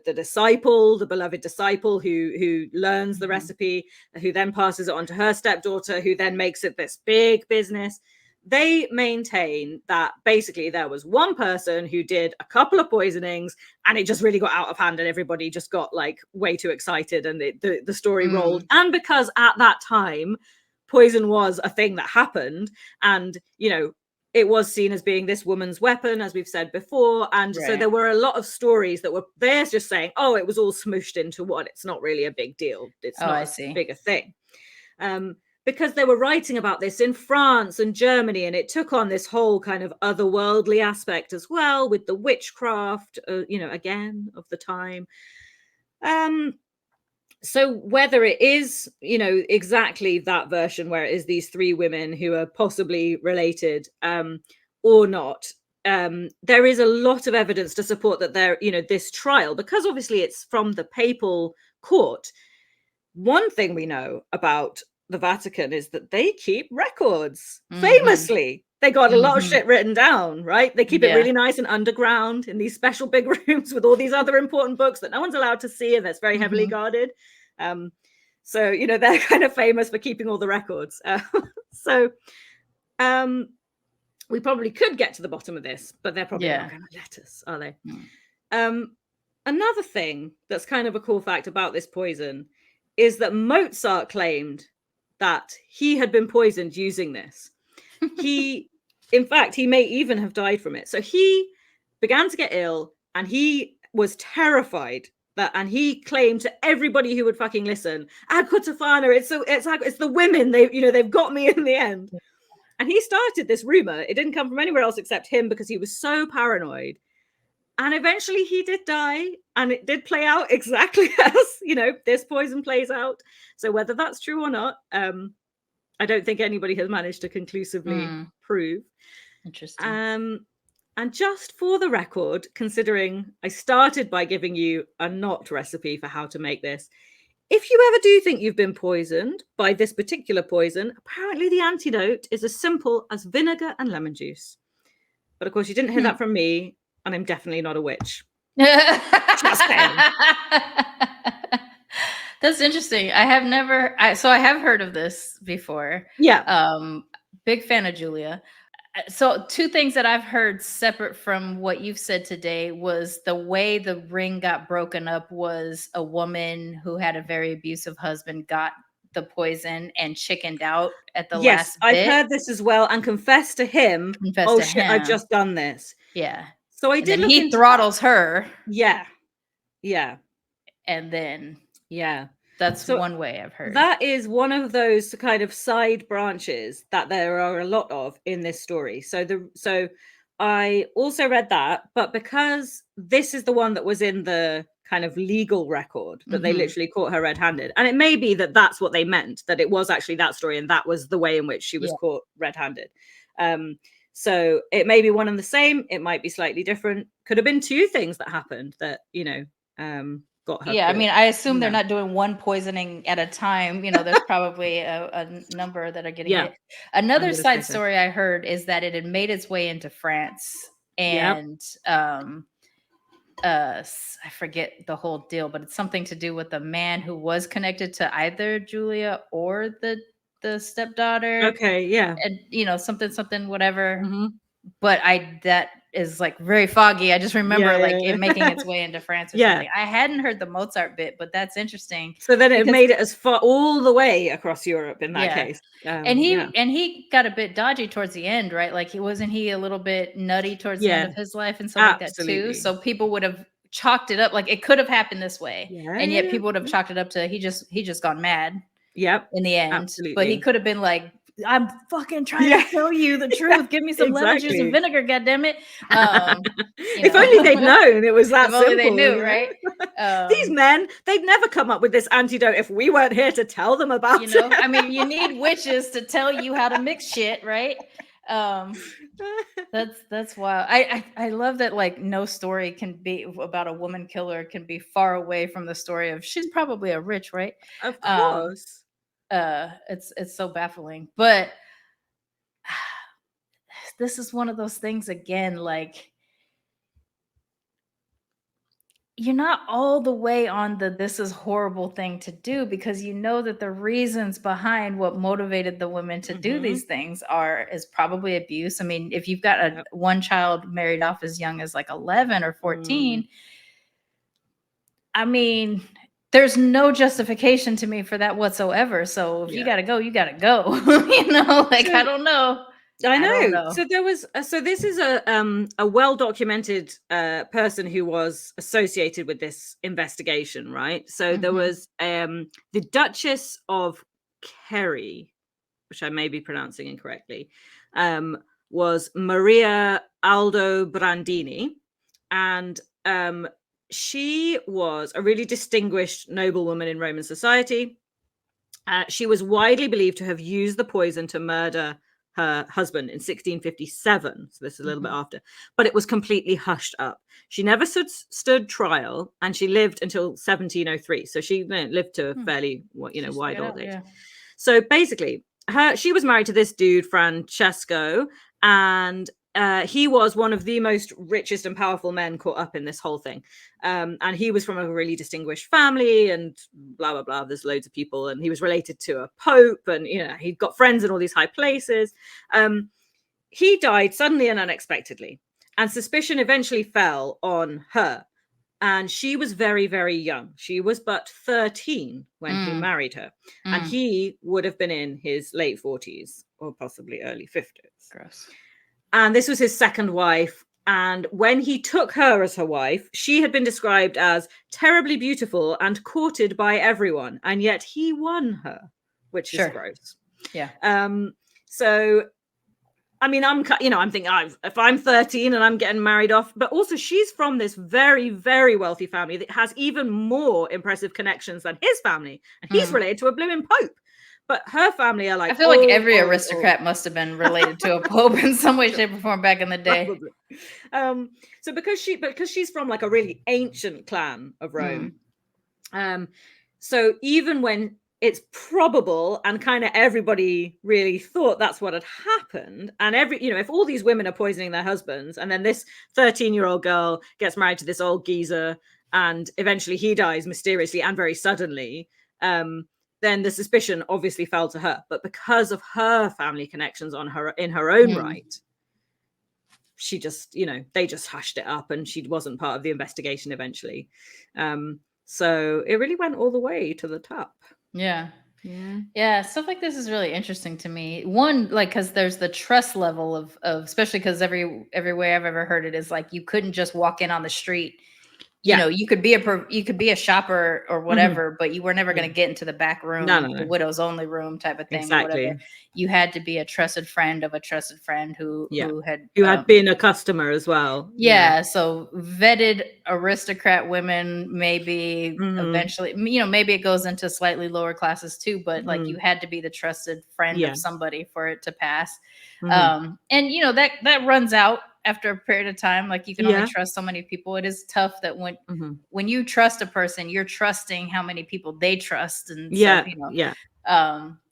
disciple, the beloved disciple who learns the recipe, who then passes it on to her stepdaughter, who then makes it this big business. they maintain that basically there was one person who did a couple of poisonings and it just really got out of hand and everybody just got like way too excited and the story rolled. And because at that time, poison was a thing that happened and, you know, it was seen as being this woman's weapon, as we've said before. And so there were a lot of stories that were there just saying, oh, it was all smooshed into one. It's not really a big deal. It's not as big a thing. Because they were writing about this in France and Germany, and it took on this whole kind of otherworldly aspect as well with the witchcraft, you know, again, of the time. So whether it is, you know, exactly that version where it is these three women who are possibly related or not, there is a lot of evidence to support that there, you know, this trial, because obviously it's from the papal court. One thing we know about the Vatican is that they keep records. Famously, they got a lot of shit written down, right? They keep it really nice and underground in these special big rooms with all these other important books that no one's allowed to see and that's very heavily guarded. So, you know, they're kind of famous for keeping all the records. So we probably could get to the bottom of this, but they're probably not going to let us, are they? Another thing that's kind of a cool fact about this poison is that Mozart claimed that he had been poisoned using this. In fact, he may even have died from it. So he began to get ill and he was terrified and he claimed to everybody who would fucking listen, Aqua Tofana, it's the women, they've got me in the end. And he started this rumor. It didn't come from anywhere else except him because he was so paranoid. And eventually he did die, and it did play out exactly as, you know, this poison plays out. So whether that's true or not, I don't think anybody has managed to conclusively prove. Interesting. And just for the record, considering I started by giving you a not recipe for how to make this, if you ever do think you've been poisoned by this particular poison, apparently the antidote is as simple as vinegar and lemon juice. But of course, you didn't hear that from me. And I'm definitely not a witch. Just saying. That's interesting. I have heard of this before. Yeah. Big fan of Giulia. So two things that I've heard separate from what you've said today was the way the ring got broken up was a woman who had a very abusive husband got the poison and chickened out at the last bit. I've heard this as well and confessed to him. I've just done this. Yeah. So I did. And he throttles her. Yeah. And then that's one way I've heard. That is one of those kind of side branches that there are a lot of in this story. So I also read that, but because this is the one that was in the kind of legal record that they literally caught her red-handed, and it may be that that's what they meant, that it was actually that story and that was the way in which she was caught red-handed. So it may be one and the same. It might be slightly different. Could have been two things that happened that, you know, got her. Yeah, I mean, I assume they're not doing one poisoning at a time. You know, there's probably a number that are getting hit. Another side story I heard is that it had made its way into France, and I forget the whole deal, but it's something to do with a man who was connected to either Giulia or the stepdaughter. Okay, yeah. And, you know, something, whatever. But that is like very foggy. I just remember it making its way into France or something. I hadn't heard the Mozart bit, but that's interesting. So then it made it as far all the way across Europe in that case. And he got a bit dodgy towards the end, right? Like wasn't he a little bit nutty towards the end of his life and stuff like that too? So people would have chalked it up like it could have happened this way. And yet people would have chalked it up to he just gone mad. In the end. Absolutely. But he could have been like, I'm fucking trying to tell you the truth. Give me some lemon juice and vinegar, goddammit. If only they'd known it was that simple. Only they knew, right? These men, they'd never come up with this antidote if we weren't here to tell them about it. I mean, you need witches to tell you how to mix shit, right? That's wild. I love that like no story can be about a woman killer can be far away from the story of she's probably a rich, right? Of course. It's so baffling, but this is one of those things again, like you're not all the way on the this is horrible thing to do, because you know that the reasons behind what motivated the women to do these things is probably abuse. I mean, if you've got one child married off as young as like 11 or 14, I mean, there's no justification to me for that whatsoever. So if you got to go, you got to go. You know, like, I don't know. I know. So there was. So this is a well-documented person who was associated with this investigation, right? So there was the Duchess of Kerry, which I may be pronouncing incorrectly, was Maria Aldobrandini, and she was a really distinguished noblewoman in Roman society. She was widely believed to have used the poison to murder her husband in 1657, so this is a little bit after, but it was completely hushed up. She never stood trial, and she lived until 1703, so she lived to a fairly wide old age. So basically, she was married to this dude Francesco, and he was one of the most richest and powerful men caught up in this whole thing. And he was from a really distinguished family and blah, blah, blah. There's loads of people. And he was related to a pope, and, he'd got friends in all these high places. He died suddenly and unexpectedly, and suspicion eventually fell on her. And she was very, very young. She was but 13 when he married her. And he would have been in his late 40s or possibly early 50s. Gross. And this was his second wife. And when he took her as her wife, she had been described as terribly beautiful and courted by everyone. And yet he won her, which is gross. Yeah. So, I mean, I'm thinking, if I'm 13 and I'm getting married off, but also she's from this very, very wealthy family that has even more impressive connections than his family. And he's related to a blooming pope. But her family are like, I feel like every aristocrat must have been related to a pope in some way, shape, or form back in the day. So because she's from like a really ancient clan of Rome, so even when it's probable and kind of everybody really thought that's what had happened, and if all these women are poisoning their husbands, and then this 13-year-old girl gets married to this old geezer, and eventually he dies mysteriously and very suddenly, then the suspicion obviously fell to her. But because of her family connections in her own right, she just, they just hushed it up, and she wasn't part of the investigation eventually. So it really went all the way to the top. Yeah. Stuff like this is really interesting to me. One, like, because there's the trust level of especially because every way I've ever heard it is like you couldn't just walk in on the street. You could be a shopper or whatever, but you were never going to get into the back room, the widow's only room type of thing. Exactly. Whatever. You had to be a trusted friend of a trusted friend who had been a customer as well. So vetted aristocrat women, maybe eventually, maybe it goes into slightly lower classes too, but like you had to be the trusted friend of somebody for it to pass. And that runs out after a period of time. Like you can only trust so many people. It is tough that when you trust a person, you're trusting how many people they trust. And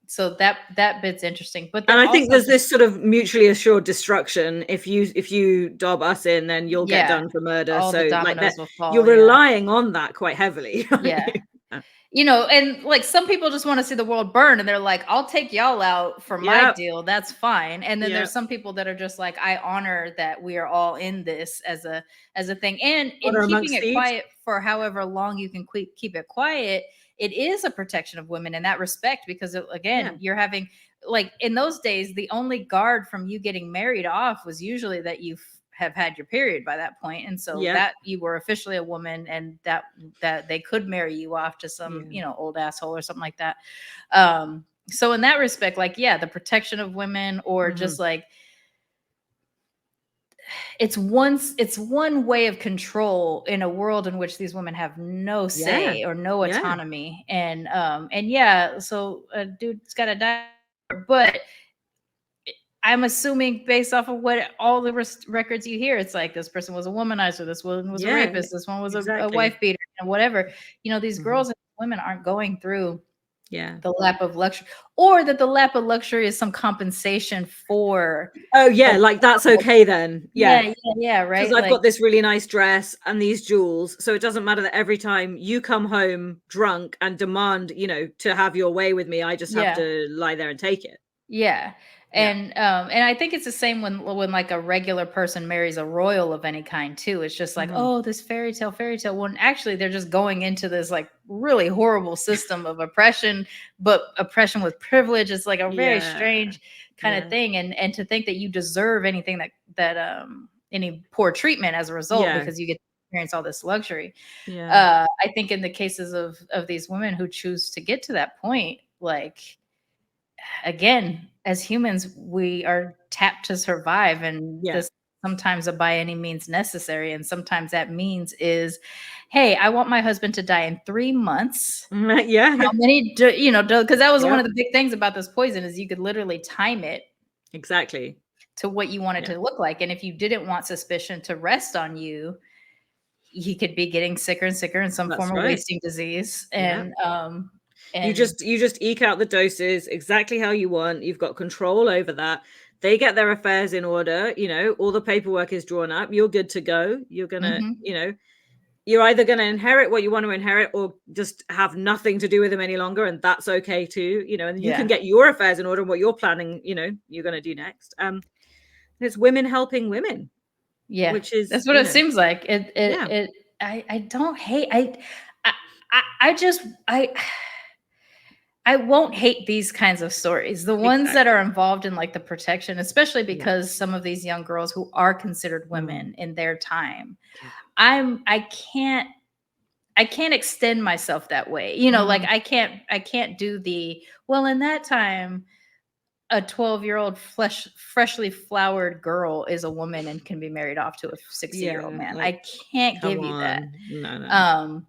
so that bit's interesting. But I think there's this sort of mutually assured destruction. If you dob us in, then you'll get done for murder. All so the dominoes like will fall, you're relying on that quite heavily. And like some people just want to see the world burn, and they're like, I'll take y'all out for my deal. That's fine. And then there's some people that are just like, I honor that we are all in this as a thing. And in keeping it quiet for however long you can keep it quiet, it is a protection of women in that respect, because you're having, like, in those days, the only guard from you getting married off was usually that you have had your period by that point, and so that you were officially a woman, and that they could marry you off to some old asshole or something like that. So in that respect, like the protection of women, or just like it's one way of control in a world in which these women have no say or no autonomy. And so a dude's got to die, but I'm assuming based off of what all the records you hear, it's like this person was a womanizer, this one was a rapist, this one was a wife beater, and whatever. These girls and women aren't going through Yeah. The lap of luxury, or that the lap of luxury is some compensation for. Oh yeah, like that's okay then. Yeah, right. Because I've got this really nice dress and these jewels, so it doesn't matter that every time you come home drunk and demand, to have your way with me, I just have to lie there and take it. Yeah. And I think it's the same when like a regular person marries a royal of any kind too. It's just like, oh, this fairy tale. When actually they're just going into this like really horrible system of oppression, but oppression with privilege. It's like a very strange kind of thing. And to think that you deserve anything that any poor treatment as a result because you get to experience all this luxury. I think in the cases of these women who choose to get to that point, like, again, as humans, we are tapped to survive, and this sometimes a by any means necessary, and sometimes that means is, hey, I want my husband to die in 3 months. How many because that was one of the big things about this poison is you could literally time it exactly to what you want it to look like, and if you didn't want suspicion to rest on you, he could be getting sicker and sicker in some form of wasting disease. And you just eke out the doses exactly how you want. You've got control over that. They get their affairs in order, all the paperwork is drawn up. You're good to go. You're gonna, you're either gonna inherit what you want to inherit or just have nothing to do with them any longer, and that's okay too. And you can get your affairs in order and what you're planning, you're gonna do next. It's women helping women. Yeah, which is that's what it seems like. I don't hate. I won't hate these kinds of stories. The ones that are involved in like the protection, especially because some of these young girls who are considered women in their time, I can't extend myself that way. Like I can't do the, well, in that time, a 12-year-old freshly flowered girl is a woman and can be married off to a 60-year-old man. Like, I can't give you that. No.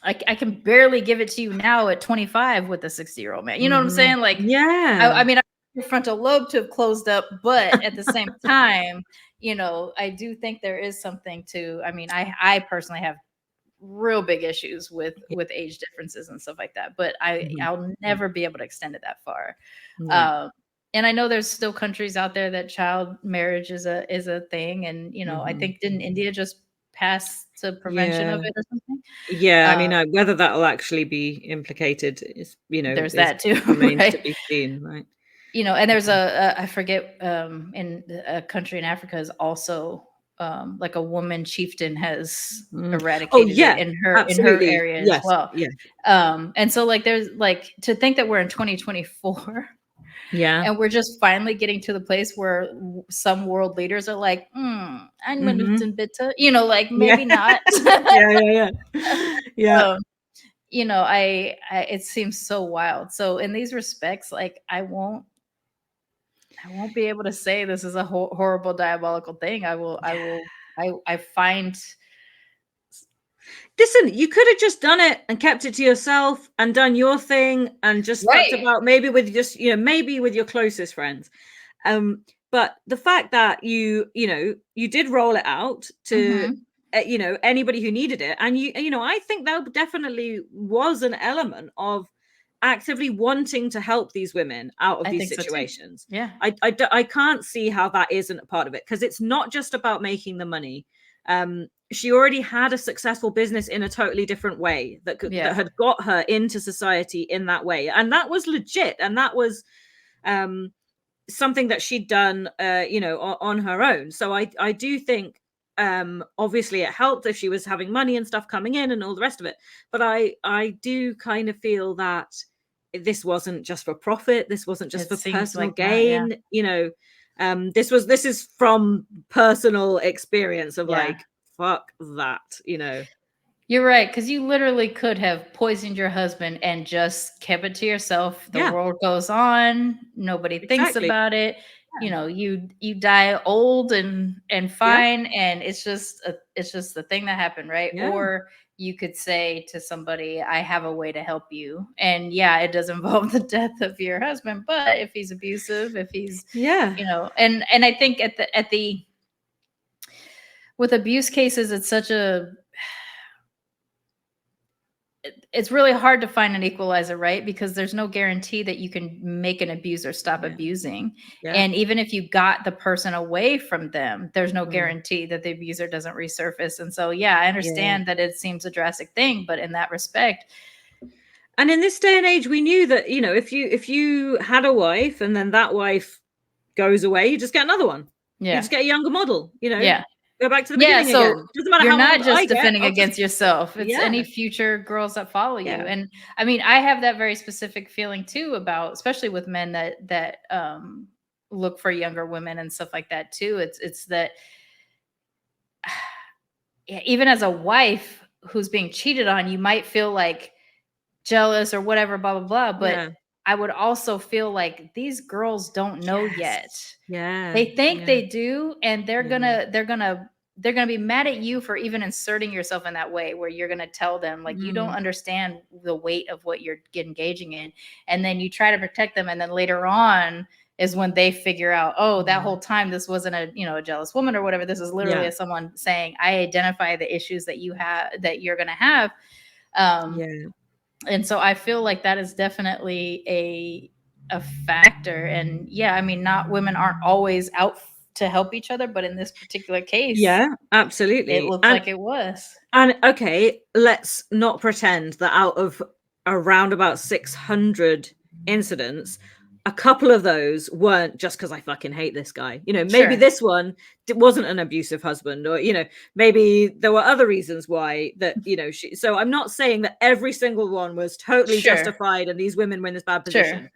I can barely give it to you now at 25 with a 60-year-old man. You know what I'm saying? Like, I mean, your frontal lobe to have closed up, but at the same time, I do think there is something to, I mean, I personally have real big issues with age differences and stuff like that, but I'll never be able to extend it that far. And I know there's still countries out there that child marriage is a thing, and I think didn't India just pass to prevention of it or something? I mean, whether that'll actually be implicated is there's that too, remains right? to be seen, right? And there's I forget in a country in Africa is also like a woman chieftain has eradicated it in her area as well. And so like there's like to think that we're in 2024 and we're just finally getting to the place where some world leaders are like, I'm bitter, like maybe not. It seems so wild. So in these respects, like I won't be able to say this is a horrible, diabolical thing. I find. Listen, you could have just done it and kept it to yourself and done your thing and just fucked about maybe with just, maybe with your closest friends. But the fact that you did roll it out to, anybody who needed it. And I think that definitely was an element of actively wanting to help these women out of these situations. So I can't see how that isn't a part of it, because it's not just about making the money. She already had a successful business in a totally different way that had got her into society in that way, and that was legit, and that was something that she'd done on her own. So I do think obviously it helped if she was having money and stuff coming in and all the rest of it, but I do kind of feel that this wasn't just for profit, this wasn't just for personal gain. This is from personal experience of like, fuck that. You're right, because you literally could have poisoned your husband and just kept it to yourself. The world goes on, nobody thinks about it. You die old and fine, and it's just the thing that happened, right? Or you could say to somebody, I have a way to help you. And it does involve the death of your husband, but if he's abusive, if he's and I think at the with abuse cases, it's such a it's really hard to find an equalizer, right? Because there's no guarantee that you can make an abuser stop abusing. And even if you got the person away from them, there's no guarantee that the abuser doesn't resurface. And so, I understand that it seems a drastic thing, but in that respect. And in this day and age, we knew that, if you had a wife and then that wife goes away, you just get another one. You just get a younger model, Go back to the beginning so again. Doesn't matter you're how not old just I get, defending I'll against yourself. It's any future girls that follow you. And I mean, I have that very specific feeling too about, especially with men that look for younger women and stuff like that too. It's that even as a wife who's being cheated on, you might feel like jealous or whatever, blah, blah, blah. But I would also feel like these girls don't know yet. They think they do, and they're gonna be mad at you for even inserting yourself in that way, where you're gonna tell them like you don't understand the weight of what you're engaging in, and then you try to protect them, and then later on is when they figure out, oh, that whole time this wasn't a jealous woman or whatever. This is literally someone saying, I identify the issues that you have, that you're gonna have. And so I feel like that is definitely a factor. And I mean, women aren't always out to help each other, but in this particular case, absolutely, it looked like it was. And okay, let's not pretend that out of around about 600 incidents, a couple of those weren't just because I fucking hate this guy. Maybe this one wasn't an abusive husband, or maybe there were other reasons why that so I'm not saying that every single one was totally justified and these women were in this bad position.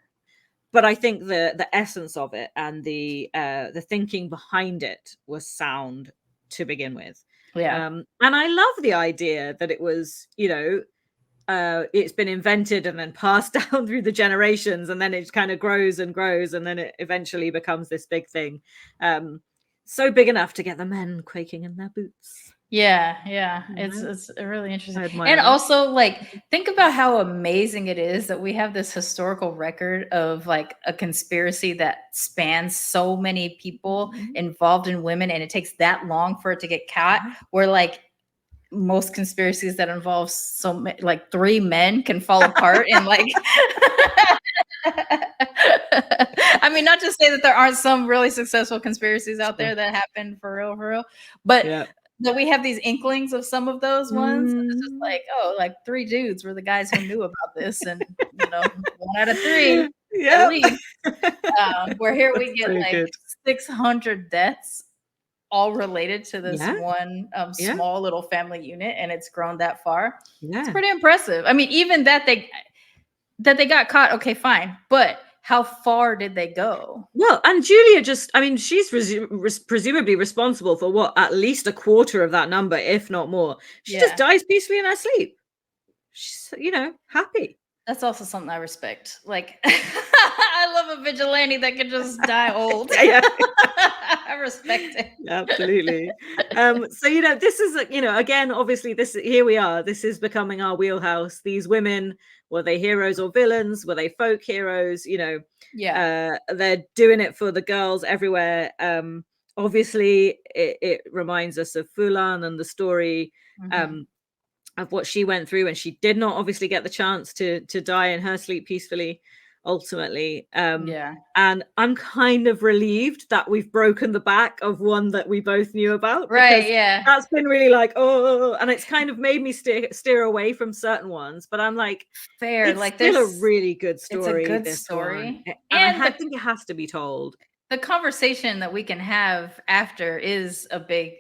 But I think the essence of it and the thinking behind it was sound to begin with. And I love the idea that it was, it's been invented and then passed down through the generations, and then it kind of grows and grows, and then it eventually becomes this big thing. So big enough to get the men quaking in their boots. It's really interesting. And also, like, think about how amazing it is that we have this historical record of like a conspiracy that spans so many people involved in women, and it takes that long for it to get caught, where like most conspiracies that involve like 3 men can fall apart in like I mean, not to say that there aren't some really successful conspiracies out there that happen for real, but that we have these inklings of some of those ones. It's just like, oh, like 3 dudes were the guys who knew about this, and 1 out of 3 at least. Where here we get like 600 deaths all related to this one small little family unit, and it's grown that far. It's pretty impressive. I mean, even that they got caught, okay, fine, but how far did they go? Well, and Giulia she's presumably responsible for at least a quarter of that number, if not more. She just dies peacefully in her sleep. She's, happy. That's also something I respect. Like, I love a vigilante that can just die old. I respect it. Absolutely. So, this is, again, obviously here we are. This is becoming our wheelhouse. These women, were they heroes or villains? Were they folk heroes? They're doing it for the girls everywhere. Obviously it reminds us of Fulan and the story, of what she went through, and she did not obviously get the chance to die in her sleep peacefully ultimately. And I'm kind of relieved that we've broken the back of one that we both knew about, that's been really like, oh, and it's kind of made me steer away from certain ones, but I'm like, fair, it's like still a really good story. It's a good story, and I think it has to be told. The conversation that we can have after is a big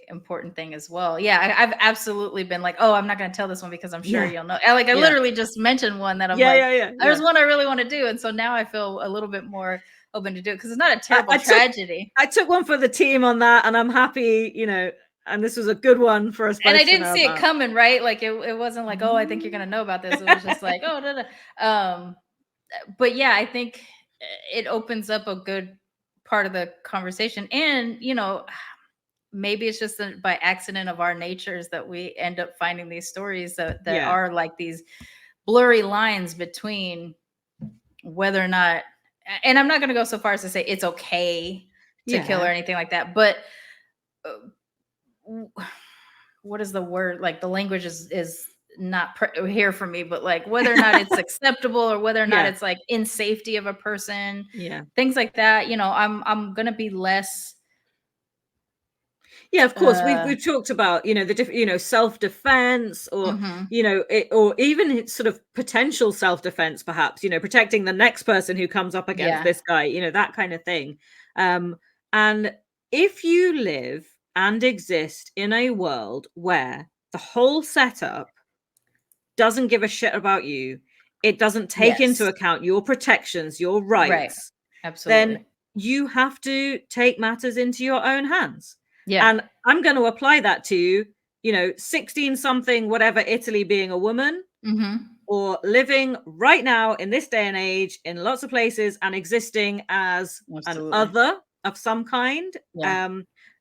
important thing as well. I've absolutely been like, oh, I'm not going to tell this one because I'm sure you'll know. I literally just mentioned one that I'm there's one I really want to do, and so now I feel a little bit more open to do it because it's not a terrible tragedy. I took one for the team on that, and I'm happy, and this was a good one for us both. And I didn't see it coming, right? Like it wasn't like, oh, I think you're going to know about this. It was just like, oh, but I think it opens up a good part of the conversation, and maybe it's just by accident of our natures that we end up finding these stories that are like these blurry lines between whether or not, and I'm not going to go so far as to say it's okay to kill or anything like that, but what is the word, like the language is not here for me, but like whether or not it's acceptable or whether or not it's like in safety of a person, things like that, you know, I'm gonna be less. Yeah, of course. We've talked about, you know, the different, you know, self-defense, or you know, or even sort of potential self-defense, perhaps, you know, protecting the next person who comes up against this guy, you know, that kind of thing. And if you live and exist in a world where the whole setup doesn't give a shit about you, it doesn't take into account your protections, your rights, right. Absolutely. then you have to take matters into your own hands. Yeah. And I'm going to apply that to, you know, 16 something, whatever, Italy, being a woman, or living right now in this day and age in lots of places and existing as an other of some kind,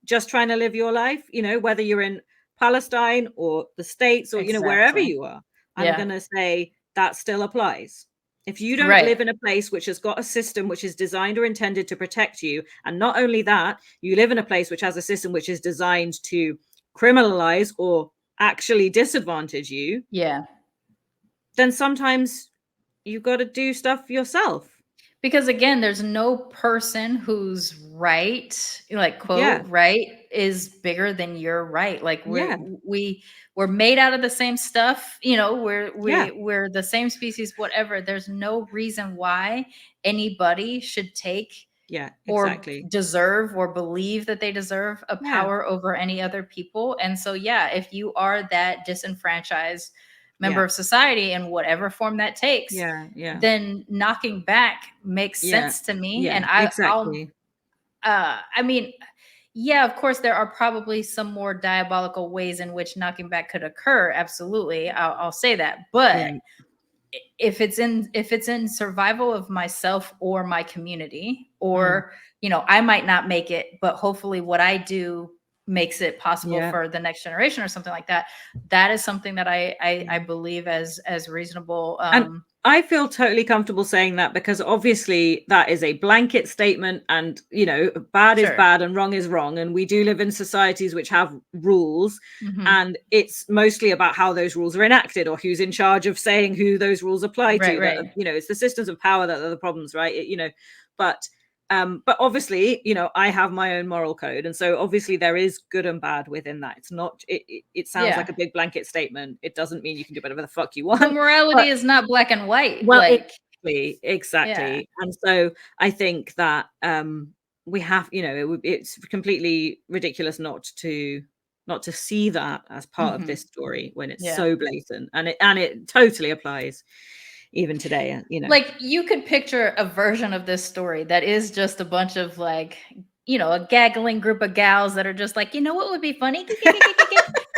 just trying to live your life, you know, whether you're in Palestine or the States or, you know, wherever you are. I'm going to say that still applies. If you don't live in a place which has got a system which is designed or intended to protect you, and not only that, you live in a place which has a system which is designed to criminalize or actually disadvantage you, then sometimes you've got to do stuff yourself. Because again, there's no person whose right, like quote, right, is bigger than your right. Like we're made out of the same stuff, you know, we're the same species, whatever. There's no reason why anybody should take or deserve or believe that they deserve a power over any other people. And so, if you are that disenfranchised member of society in whatever form that takes, then knocking back makes sense to me. And I mean, of course, there are probably some more diabolical ways in which knocking back could occur. Absolutely. I'll say that. But if it's in survival of myself or my community, or, you know, I might not make it, but hopefully what I do makes it possible for the next generation or something like that. That is something that I believe as reasonable. And I feel totally comfortable saying that, because obviously that is a blanket statement, and, you know, bad is bad and wrong is wrong. And we do live in societies which have rules, and it's mostly about how those rules are enacted or who's in charge of saying who those rules apply to. That, you know, it's the systems of power that are the problems, right? You know, but obviously, you know, I have my own moral code, and so obviously there is good and bad within that. It's not, it sounds like a big blanket statement. It doesn't mean you can do whatever the fuck you want. But morality is not black and white. Well, like, exactly. And so I think that we have, you know, it's completely ridiculous not to see that as part of this story when it's so blatant, and it totally applies even today, you know. Like, you could picture a version of this story that is just a bunch of, like, you know, a gaggling group of gals that are just like, you know what would be funny?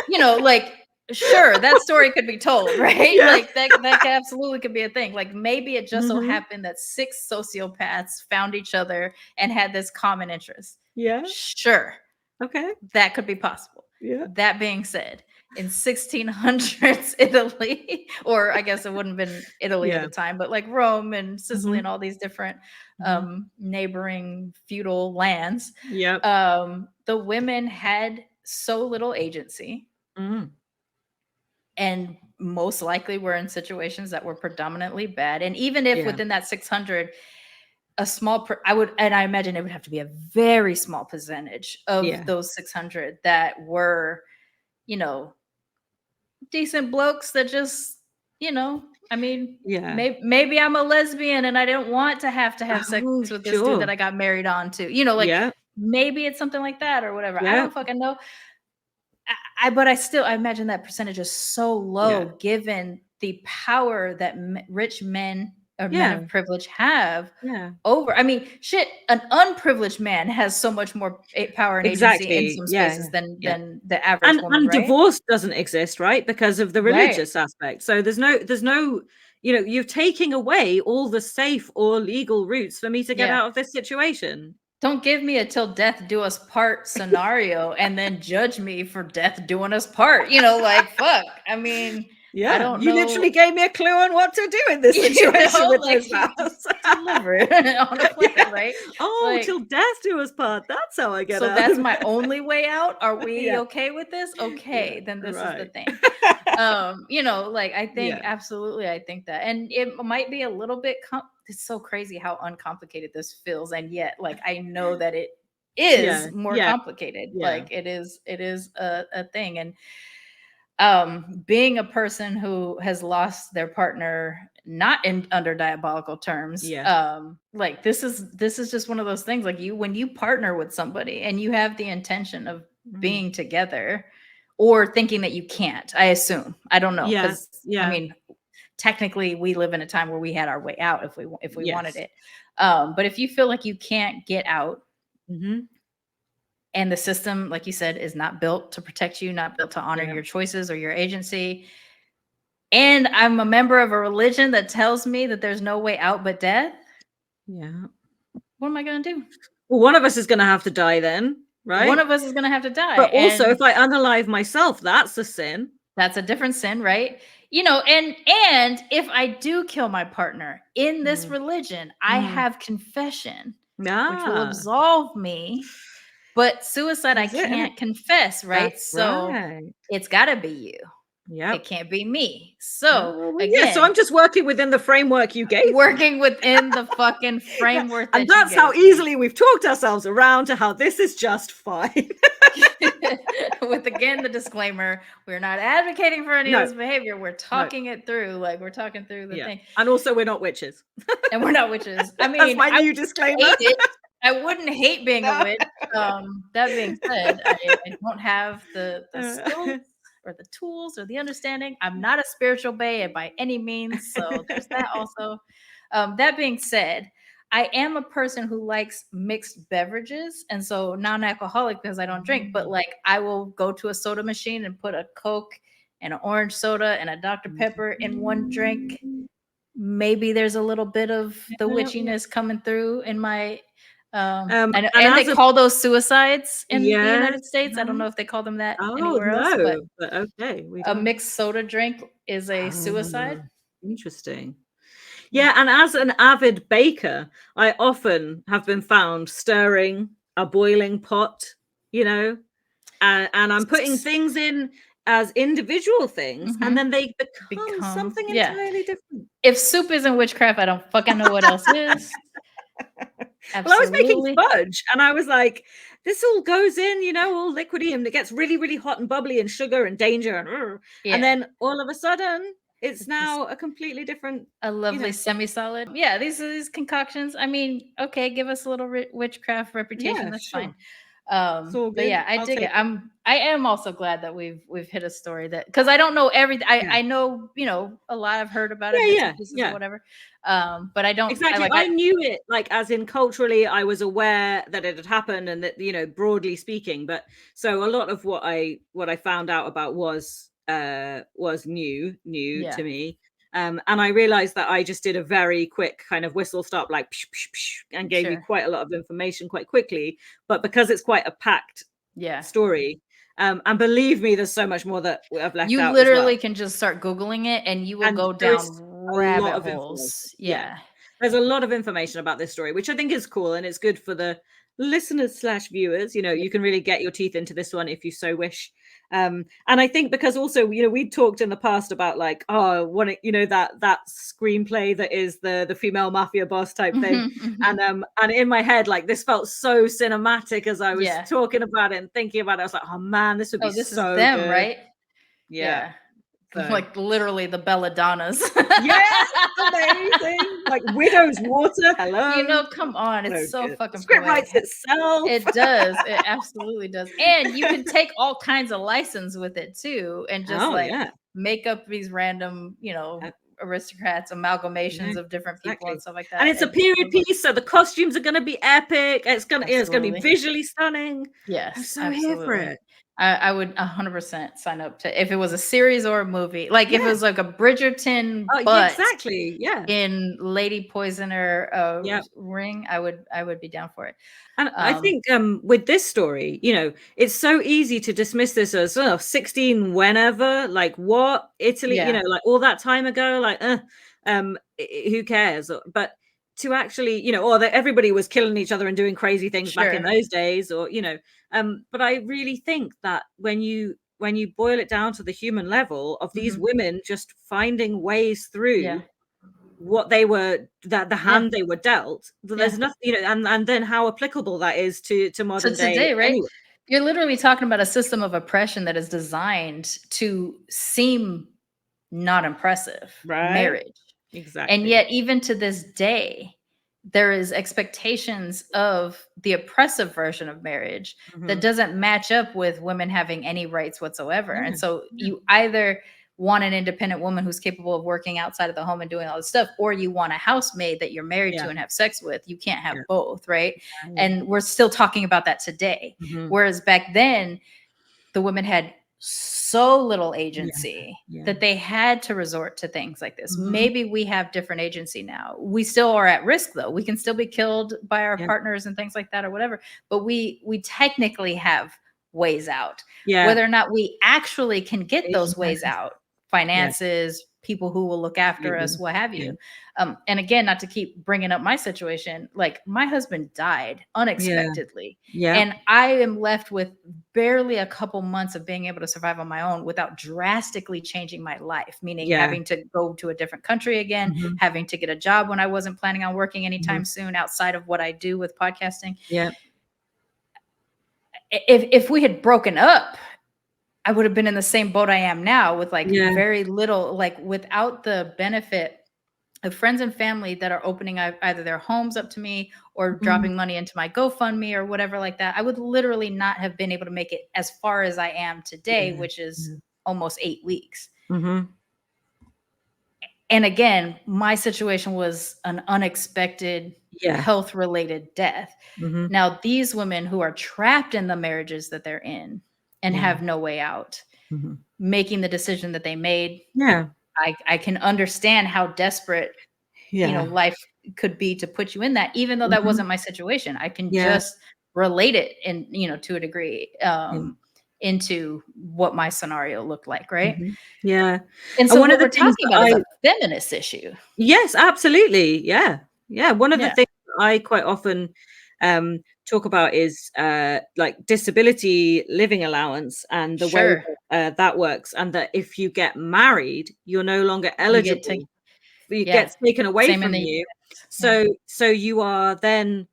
You know, like, sure, that story could be told, right? Like that absolutely could be a thing. Like, maybe it just so happened that 6 sociopaths found each other and had this common interest. Sure. Okay. That could be possible. That being said, in 1600s Italy, or I guess it wouldn't have been Italy at the time, but like Rome and Sicily and all these different neighboring feudal lands, the women had so little agency, and most likely were in situations that were predominantly bad. And even if within that 600, a small, I imagine it would have to be a very small percentage of those 600 that were, you know, decent blokes that just, you know, I mean, maybe I'm a lesbian and I don't want to have sex with this dude that I got married on to, you know, like maybe it's something like that or whatever. I don't fucking know. But I imagine that percentage is so low given the power that rich men or men of privilege have over. I mean, shit, an unprivileged man has so much more power and agency in some spaces than the average woman. And divorce doesn't exist, right? Because of the religious aspect. So there's no, you know, you're taking away all the safe or legal routes for me to get out of this situation. Don't give me a till death do us part scenario and then judge me for death doing us part. You know, like, fuck. I mean, Yeah, I don't you know. literally gave me a clue on what to do in this situation with those vows. Deliver on a platter, right? Oh, till death do us part. That's how I get so out. that's my only way out. Are we okay with this? Okay, then this is the thing. Like I think absolutely, I think that, and it might be a little bit. It's so crazy how uncomplicated this feels, and yet, like I know that it is more complicated. Like it is a thing, and being a person who has lost their partner not under diabolical terms, like this is just one of those things. Like when you partner with somebody and you have the intention of being together, or thinking that you can't, I assume, I don't know, because I mean, technically we live in a time where we had our way out if we wanted it, but if you feel like you can't get out, and the system, like you said, is not built to protect you, not built to honor your choices or your agency, and I'm a member of a religion that tells me that there's no way out but death, what am I going to do? Well, one of us is going to have to die then, right? One of us is going to have to die. But also, if I unalive myself, that's a sin. That's a different sin, right? And if I do kill my partner in this religion, I have confession, which will absolve me. But suicide, I can't confess, right? That's so it's got to be you. Yeah, it can't be me. So again, so I'm just working within the framework you gave. Working within the fucking framework, and that's how easily we've talked ourselves around to how this is just fine. With again the disclaimer, we're not advocating for any of this behavior. We're talking it through, like we're talking through the thing. And also, we're not witches. And we're not witches. I mean, that's my new disclaimer. I wouldn't hate being a witch. That being said, I don't have the skills or the tools or the understanding. I'm not a spiritual bae by any means, so there's that also. That being said, I am a person who likes mixed beverages, and so non-alcoholic because I don't drink, but like I will go to a soda machine and put a Coke and an orange soda and a Dr. Pepper in one drink. Maybe there's a little bit of the witchiness coming through in my and they call those suicides in the United States. I don't know if they call them that anywhere else, but okay. A mixed soda drink is a suicide. Interesting. Yeah, and as an avid baker, I often have been found stirring a boiling pot, and I'm putting things in as individual things, and then they become something entirely different. If soup isn't witchcraft, I don't fucking know what else is. Well, I was making fudge, and I was like, this all goes in, all liquidy, and it gets really, really hot and bubbly, and sugar and danger, and then all of a sudden, it's now a completely different, a lovely semi-solid. Yeah, these concoctions. I mean, okay, give us a little witchcraft reputation. That's fine. But yeah, I dig it. I am also glad that we've hit a story that, because I don't know everything. I know a lot. I've heard about it, or whatever. But I don't exactly. I knew it, like as in culturally, I was aware that it had happened, and that broadly speaking. But so a lot of what I found out about was new to me. And I realized that I just did a very quick kind of whistle stop, like psh, psh, psh, and gave you quite a lot of information quite quickly. But because it's quite a packed story, and believe me, there's so much more that I've left out. You literally can just start Googling it, and you will go down rabbit holes. There's a lot of information about this story, which I think is cool, and it's good for the listeners / viewers. You can really get your teeth into this one if you so wish. And I think because also we talked in the past about like that screenplay that is the female mafia boss type thing, and in my head, like, this felt so cinematic as I was talking about it and thinking about it. I was like, oh man, this would be this so is them, good. right? Yeah. So. Like literally the belladonnas. Yes, amazing. Like Widow's Water. Hello. Come on. It's so fucking script writes itself. It does. It absolutely does. And you can take all kinds of license with it too, and just make up these random, aristocrats, amalgamations of different people and stuff like that. And it's a period piece, so the costumes are going to be epic. It's going to be visually stunning. Yes, I'm so here for it. I would 100% sign up to, if it was a series or a movie, like if it was like a Bridgerton, but exactly, yeah, in Lady Poisoner yeah. ring, I would be down for it. And I think with this story, you know, it's so easy to dismiss this as 16 whenever, like what, Italy, you know, like all that time ago, like who cares? But to actually, you know, or that everybody was killing each other and doing crazy things back in those days, or you know, but I really think that when you boil it down to the human level of these women just finding ways through what they were, that the hand they were dealt, there's nothing, you know, and then how applicable that is to modern today, day right? anyway. You're literally talking about a system of oppression that is designed to seem not impressive, Right, marriage. exactly. And yet even to this day, there is expectations of the oppressive version of marriage that doesn't match up with women having any rights whatsoever. And so you either want an independent woman who's capable of working outside of the home and doing all this stuff, or you want a housemaid that you're married to and have sex with. You can't have both, right? And we're still talking about that today. Whereas back then, the women had so little agency that they had to resort to things like this. Maybe we have different agency now. We still are at risk, though. We can still be killed by our partners and things like that or whatever, but we technically have ways out. Whether or not we actually can get those ways out, finances, people who will look after us, what have you. And again, not to keep bringing up my situation, like my husband died unexpectedly. And I am left with barely a couple months of being able to survive on my own without drastically changing my life, meaning having to go to a different country again, having to get a job when I wasn't planning on working anytime soon outside of what I do with podcasting. If we had broken up, I would have been in the same boat I am now with like very little, like without the benefit of friends and family that are opening either their homes up to me or dropping money into my GoFundMe or whatever like that. I would literally not have been able to make it as far as I am today, which is almost 8 weeks. And again, my situation was an unexpected health-related death. Now, these women who are trapped in the marriages that they're in and have no way out, making the decision that they made. I can understand how desperate, you know, life could be to put you in that, even though that wasn't my situation. I can just relate it in, you know, to a degree, into what my scenario looked like. Right. And so one of what the we're talking about is a feminist issue. Yes, absolutely. Yeah. One of the things I quite often talk about is like disability living allowance and the way that works, and that if you get married, you're no longer eligible. It gets taken away from you. So you are then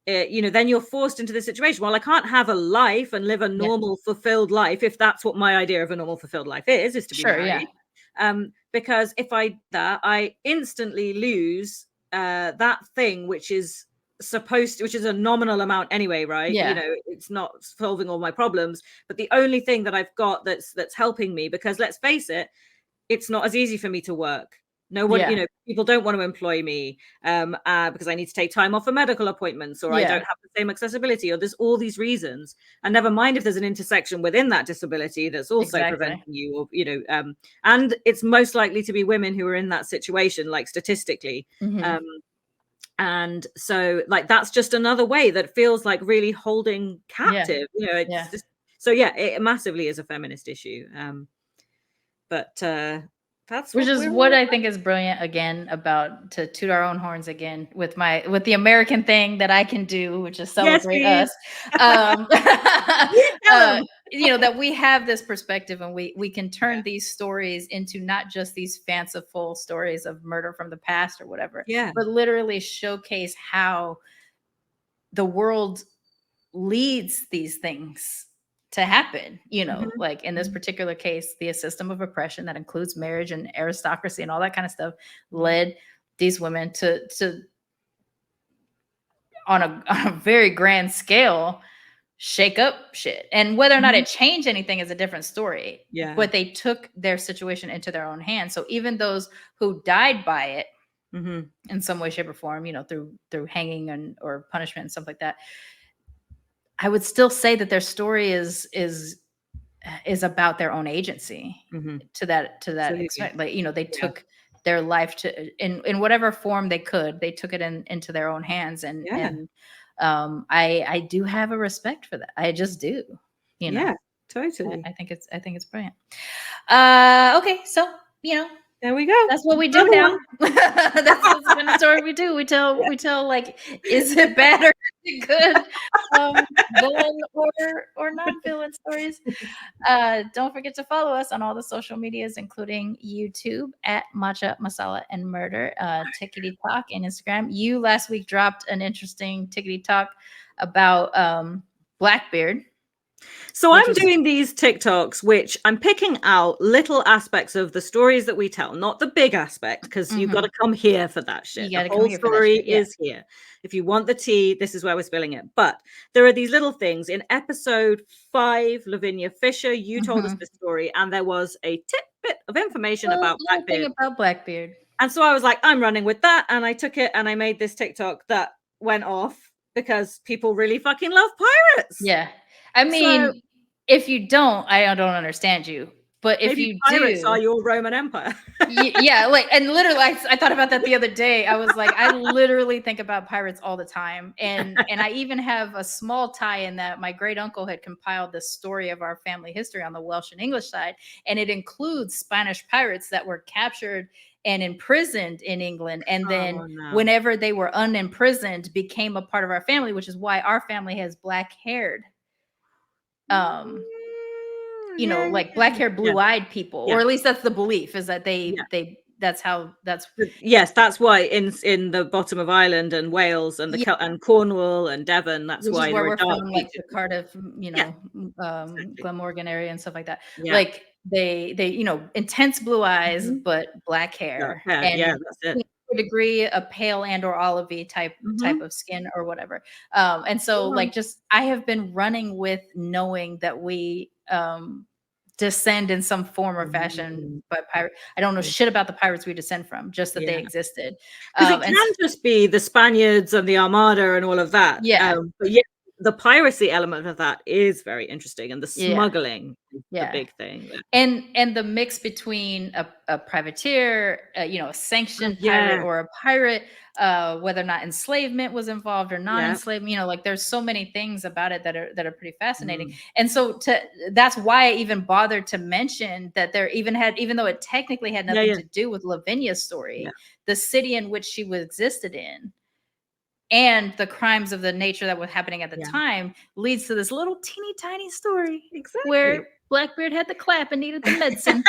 you know, then you're forced into this situation. Well, I can't have a life and live a normal fulfilled life, if that's what my idea of a normal fulfilled life is to be married. Because if I do that, I instantly lose that thing which is which is a nominal amount anyway, right? You know, it's not solving all my problems, but the only thing that I've got that's helping me, because let's face it, it's not as easy for me to work. No one, you know, people don't want to employ me because I need to take time off for medical appointments, or I don't have the same accessibility, or there's all these reasons. And never mind if there's an intersection within that disability that's also preventing you, or, you know, and it's most likely to be women who are in that situation, like statistically. And so like, that's just another way that feels like really holding captive, you know, it's just, so it massively is a feminist issue. But that's which is what I think is brilliant, again, about, to toot our own horns again with the American thing that I can do, which is celebrate us. You know, that we have this perspective, and we can turn these stories into not just these fanciful stories of murder from the past or whatever, but literally showcase how the world leads these things to happen, you know, like in this particular case, the system of oppression that includes marriage and aristocracy and all that kind of stuff led these women to on a very grand scale shake up shit. And whether or not it changed anything is a different story. But they took their situation into their own hands. So even those who died by it in some way, shape, or form, you know, through hanging or punishment and stuff like that, I would still say that their story is is about their own agency to that extent. Like, you know, they took their life to in whatever form they could. They took it into their own hands, and I do have a respect for that. I just do. You know, totally. I think it's brilliant. Okay, so you know, there we go. That's what we do now. That's the kind of story we do. We tell like, is it bad or is it good? Villain or non-villain stories. Don't forget to follow us on all the social medias, including YouTube at Matcha, Masala, and Murder. Tickety Talk and Instagram. You last week dropped an interesting Tickety Talk about Blackbeard. So I'm doing these TikToks, which I'm picking out little aspects of the stories that we tell, not the big aspect, because you've got to come here for that shit. The whole story is here. If you want the tea, this is where we're spilling it. But there are these little things. In episode 5, Lavinia Fisher, you told us the story, and there was a tidbit of information about Blackbeard. And so I was like, I'm running with that. And I took it and I made this TikTok that went off because people really fucking love pirates. Yeah. I mean, if you don't, I don't understand you. But if you pirates are your Roman Empire. Yeah, like, and literally, I thought about that the other day. I was like, I literally think about pirates all the time, and I even have a small tie-in that my great uncle had compiled the story of our family history on the Welsh and English side, and it includes Spanish pirates that were captured and imprisoned in England, and then whenever they were unimprisoned, became a part of our family, which is why our family has black-haired. You know, like black-haired, blue-eyed people, or at least that's the belief, is that that's that's why in the bottom of Ireland and Wales and and Cornwall and Devon, that's which why is where we're from, like the Cardiff, you know, Glamorgan area and stuff like that. Like they you know, intense blue eyes but black hair, and that's it. To a degree a pale and or olivey type of skin or whatever. And so like, just I have been running with knowing that we descend in some form or fashion by pirate. I don't know shit about the pirates we descend from, just that they existed. Because it can just be the Spaniards and the Armada and all of that. But the piracy element of that is very interesting, and the smuggling is the big thing. And the mix between a privateer, you know, a sanctioned pirate or a pirate, whether or not enslavement was involved or non-enslavement, you know, like there's so many things about it that are pretty fascinating. And so that's why I even bothered to mention that there even though it technically had nothing to do with Lavinia's story, the city in which she existed in, and the crimes of the nature that was happening at the time leads to this little teeny tiny story where Blackbeard had the clap and needed the medicine.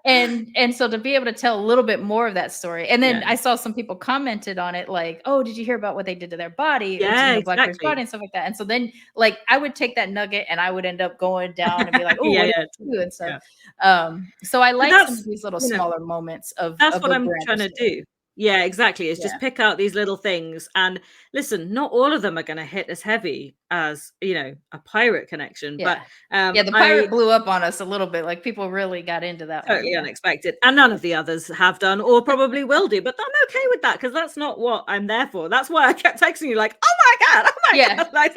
and so to be able to tell a little bit more of that story. And then I saw some people commented on it like, oh, did you hear about what they did to their body? Blackbeard's body and stuff like that. And so then like I would take that nugget and I would end up going down and be like, oh, too. And so so I like some of these little smaller moments of that's what I'm trying to do. Yeah, exactly. It's just pick out these little things, and listen, not all of them are going to hit as heavy as, you know, a pirate connection. But the pirate blew up on us a little bit. Like people really got into that. Totally unexpected, and none of the others have done or probably will do. But I'm okay with that because that's not what I'm there for. That's why I kept texting you like, oh my god, like what's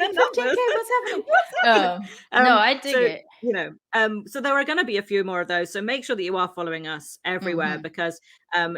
happening? No, I dig it. You know, so there are going to be a few more of those. So make sure that you are following us everywhere because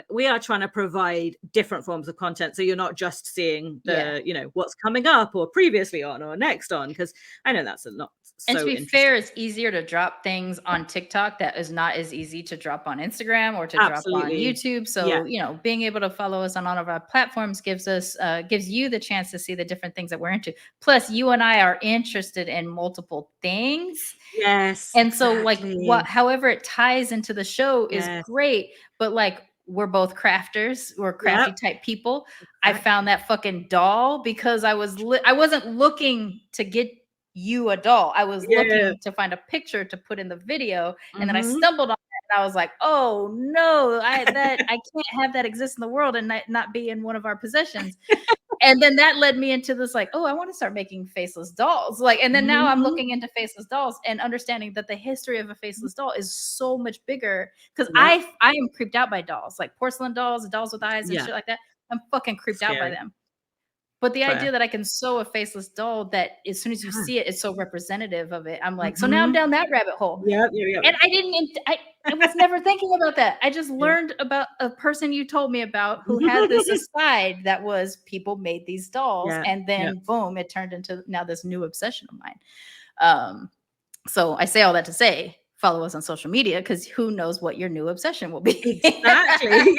we are trying to provide different forms of content. So you're not just seeing the, you know, what's coming up or previously on or next on, because I know that's not. And to be fair, it's easier to drop things on TikTok that is not as easy to drop on Instagram or to drop on YouTube. So, you know, being able to follow us on all of our platforms gives you the chance to see the different things that we're into. Plus, you and I are interested in multiple things. Yes. And so like however it ties into the show is great. But like, we're both crafters. We're crafty type people. I found that fucking doll because I wasn't looking to get you a doll. I was looking to find a picture to put in the video, and then I stumbled on it, and I was like, "Oh no, I can't have that exist in the world and not be in one of our possessions." And then that led me into this like, oh, I want to start making faceless dolls. Like, and then now I'm looking into faceless dolls and understanding that the history of a faceless doll is so much bigger. Because I am creeped out by dolls, like porcelain dolls with eyes and shit like that. I'm fucking creeped out by them. But the idea that I can sew a faceless doll that as soon as you see it, it's so representative of it. I'm like, so now I'm down that rabbit hole. Yeah. And I was never thinking about that. I just learned about a person you told me about who had this aside that was people made these dolls, and then boom, it turned into now this new obsession of mine. So I say all that to say, follow us on social media, because who knows what your new obsession will be. Exactly.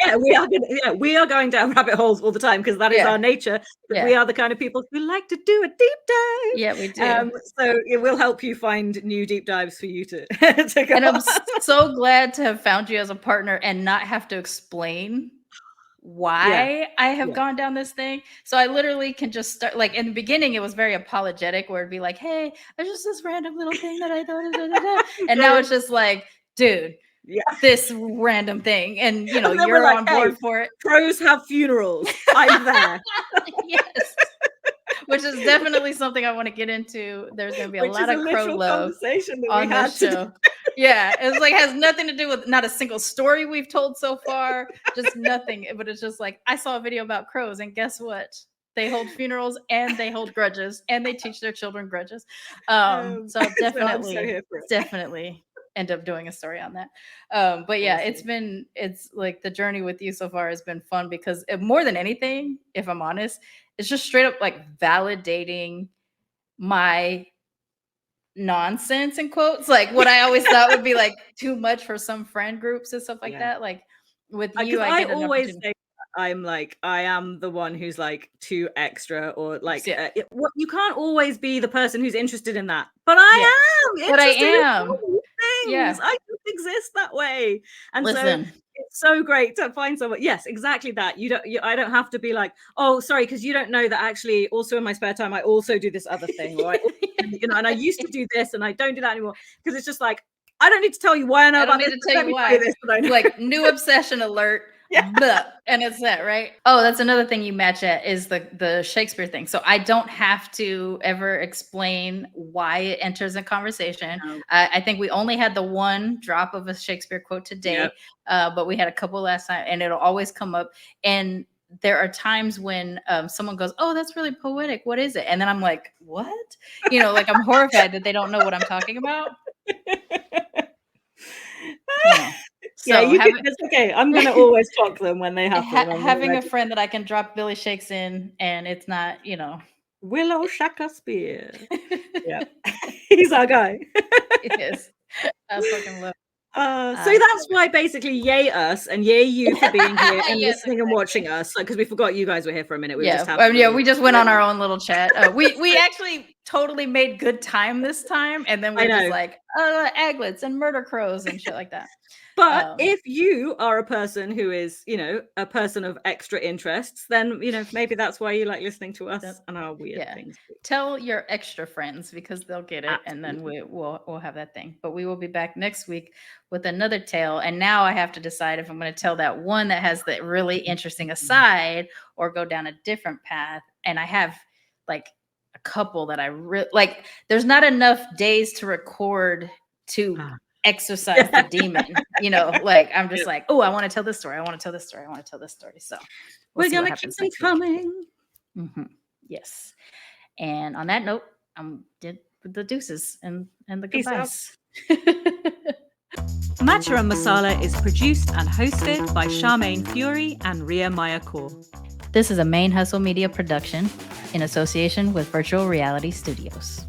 We are going down rabbit holes all the time, because that is our nature. We are the kind of people who like to do a deep dive. Yeah, we do. So it will help you find new deep dives for you to go. And I'm so glad to have found you as a partner and not have to explain why I have gone down this thing. So I literally can just start, like in the beginning, it was very apologetic, where it'd be like, hey, there's just this random little thing that I thought, and now it's just like, dude, this random thing. And you know, you're like, on board for it. Crows have funerals. I'm there. Yes. Which is definitely something I want to get into. There's going to be a lot of crow love on this show. Yeah, it's like has nothing to do with not a single story we've told so far, just nothing. But it's just like, I saw a video about crows, and guess what? They hold funerals and they hold grudges, and they teach their children grudges. So definitely end up doing a story on that. But yeah, it's like the journey with you so far has been fun, because more than anything, if I'm honest, it's just straight up like validating my nonsense in quotes, like what I always thought would be like too much for some friend groups and stuff like that. Like with you, I always say I'm like, I am the one who's like too extra, or like you can't always be the person who's interested in that, but I am. I just exist that way, and so it's so great to find someone. Yes, exactly that. I don't have to be like, oh, sorry, because you don't know that actually also in my spare time I also do this other thing, or and I used to do this and I don't do that anymore, because it's just like, I don't need to tell you why I know about this. I don't need to tell you why. Like, new obsession alert. Blah, and it's that, right? Oh, that's another thing you match at, is the Shakespeare thing. So I don't have to ever explain why it enters a conversation. No. I think we only had the one drop of a Shakespeare quote today, but we had a couple last time, and it'll always come up. And there are times when someone goes, oh, that's really poetic. What is it? And then I'm like, what? Like I'm horrified that they don't know what I'm talking about. So it's okay. I'm going to always talk to them when they happen. Having a friend that I can drop Billy Shakes in, and it's not, Willow Shakespeare. He's our guy. He is. I fucking love it. So that's why basically yay us and yay you for being here and listening and watching us, because we forgot you guys were here for a minute. We just went on our own little chat. We actually totally made good time this time, and then we're just like aglets and murder crows and shit like that. But if you are a person who is, a person of extra interests, then, maybe that's why you like listening to us and our weird things. Tell your extra friends, because they'll get it. Absolutely. And then we'll have that thing. But we will be back next week with another tale. And now I have to decide if I'm going to tell that one that has the really interesting aside, or go down a different path. And I have like a couple that I really like. There's not enough days to record to exercise the demon, like I'm just like, oh, I want to tell this story. I want to tell this story. I want to tell this story. So we're going to keep them coming. Yes. And on that note, did the deuces and the goodbyes. Matcha and Masala is produced and hosted by Charmaine Fury and Rhia Maîr Kaur. This is a Main Hustle Media production in association with Virtual Reality Studios.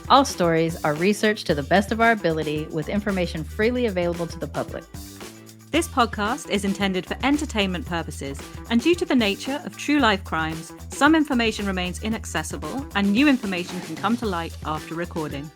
All stories are researched to the best of our ability, with information freely available to the public. This podcast is intended for entertainment purposes, and due to the nature of true life crimes, some information remains inaccessible and new information can come to light after recording.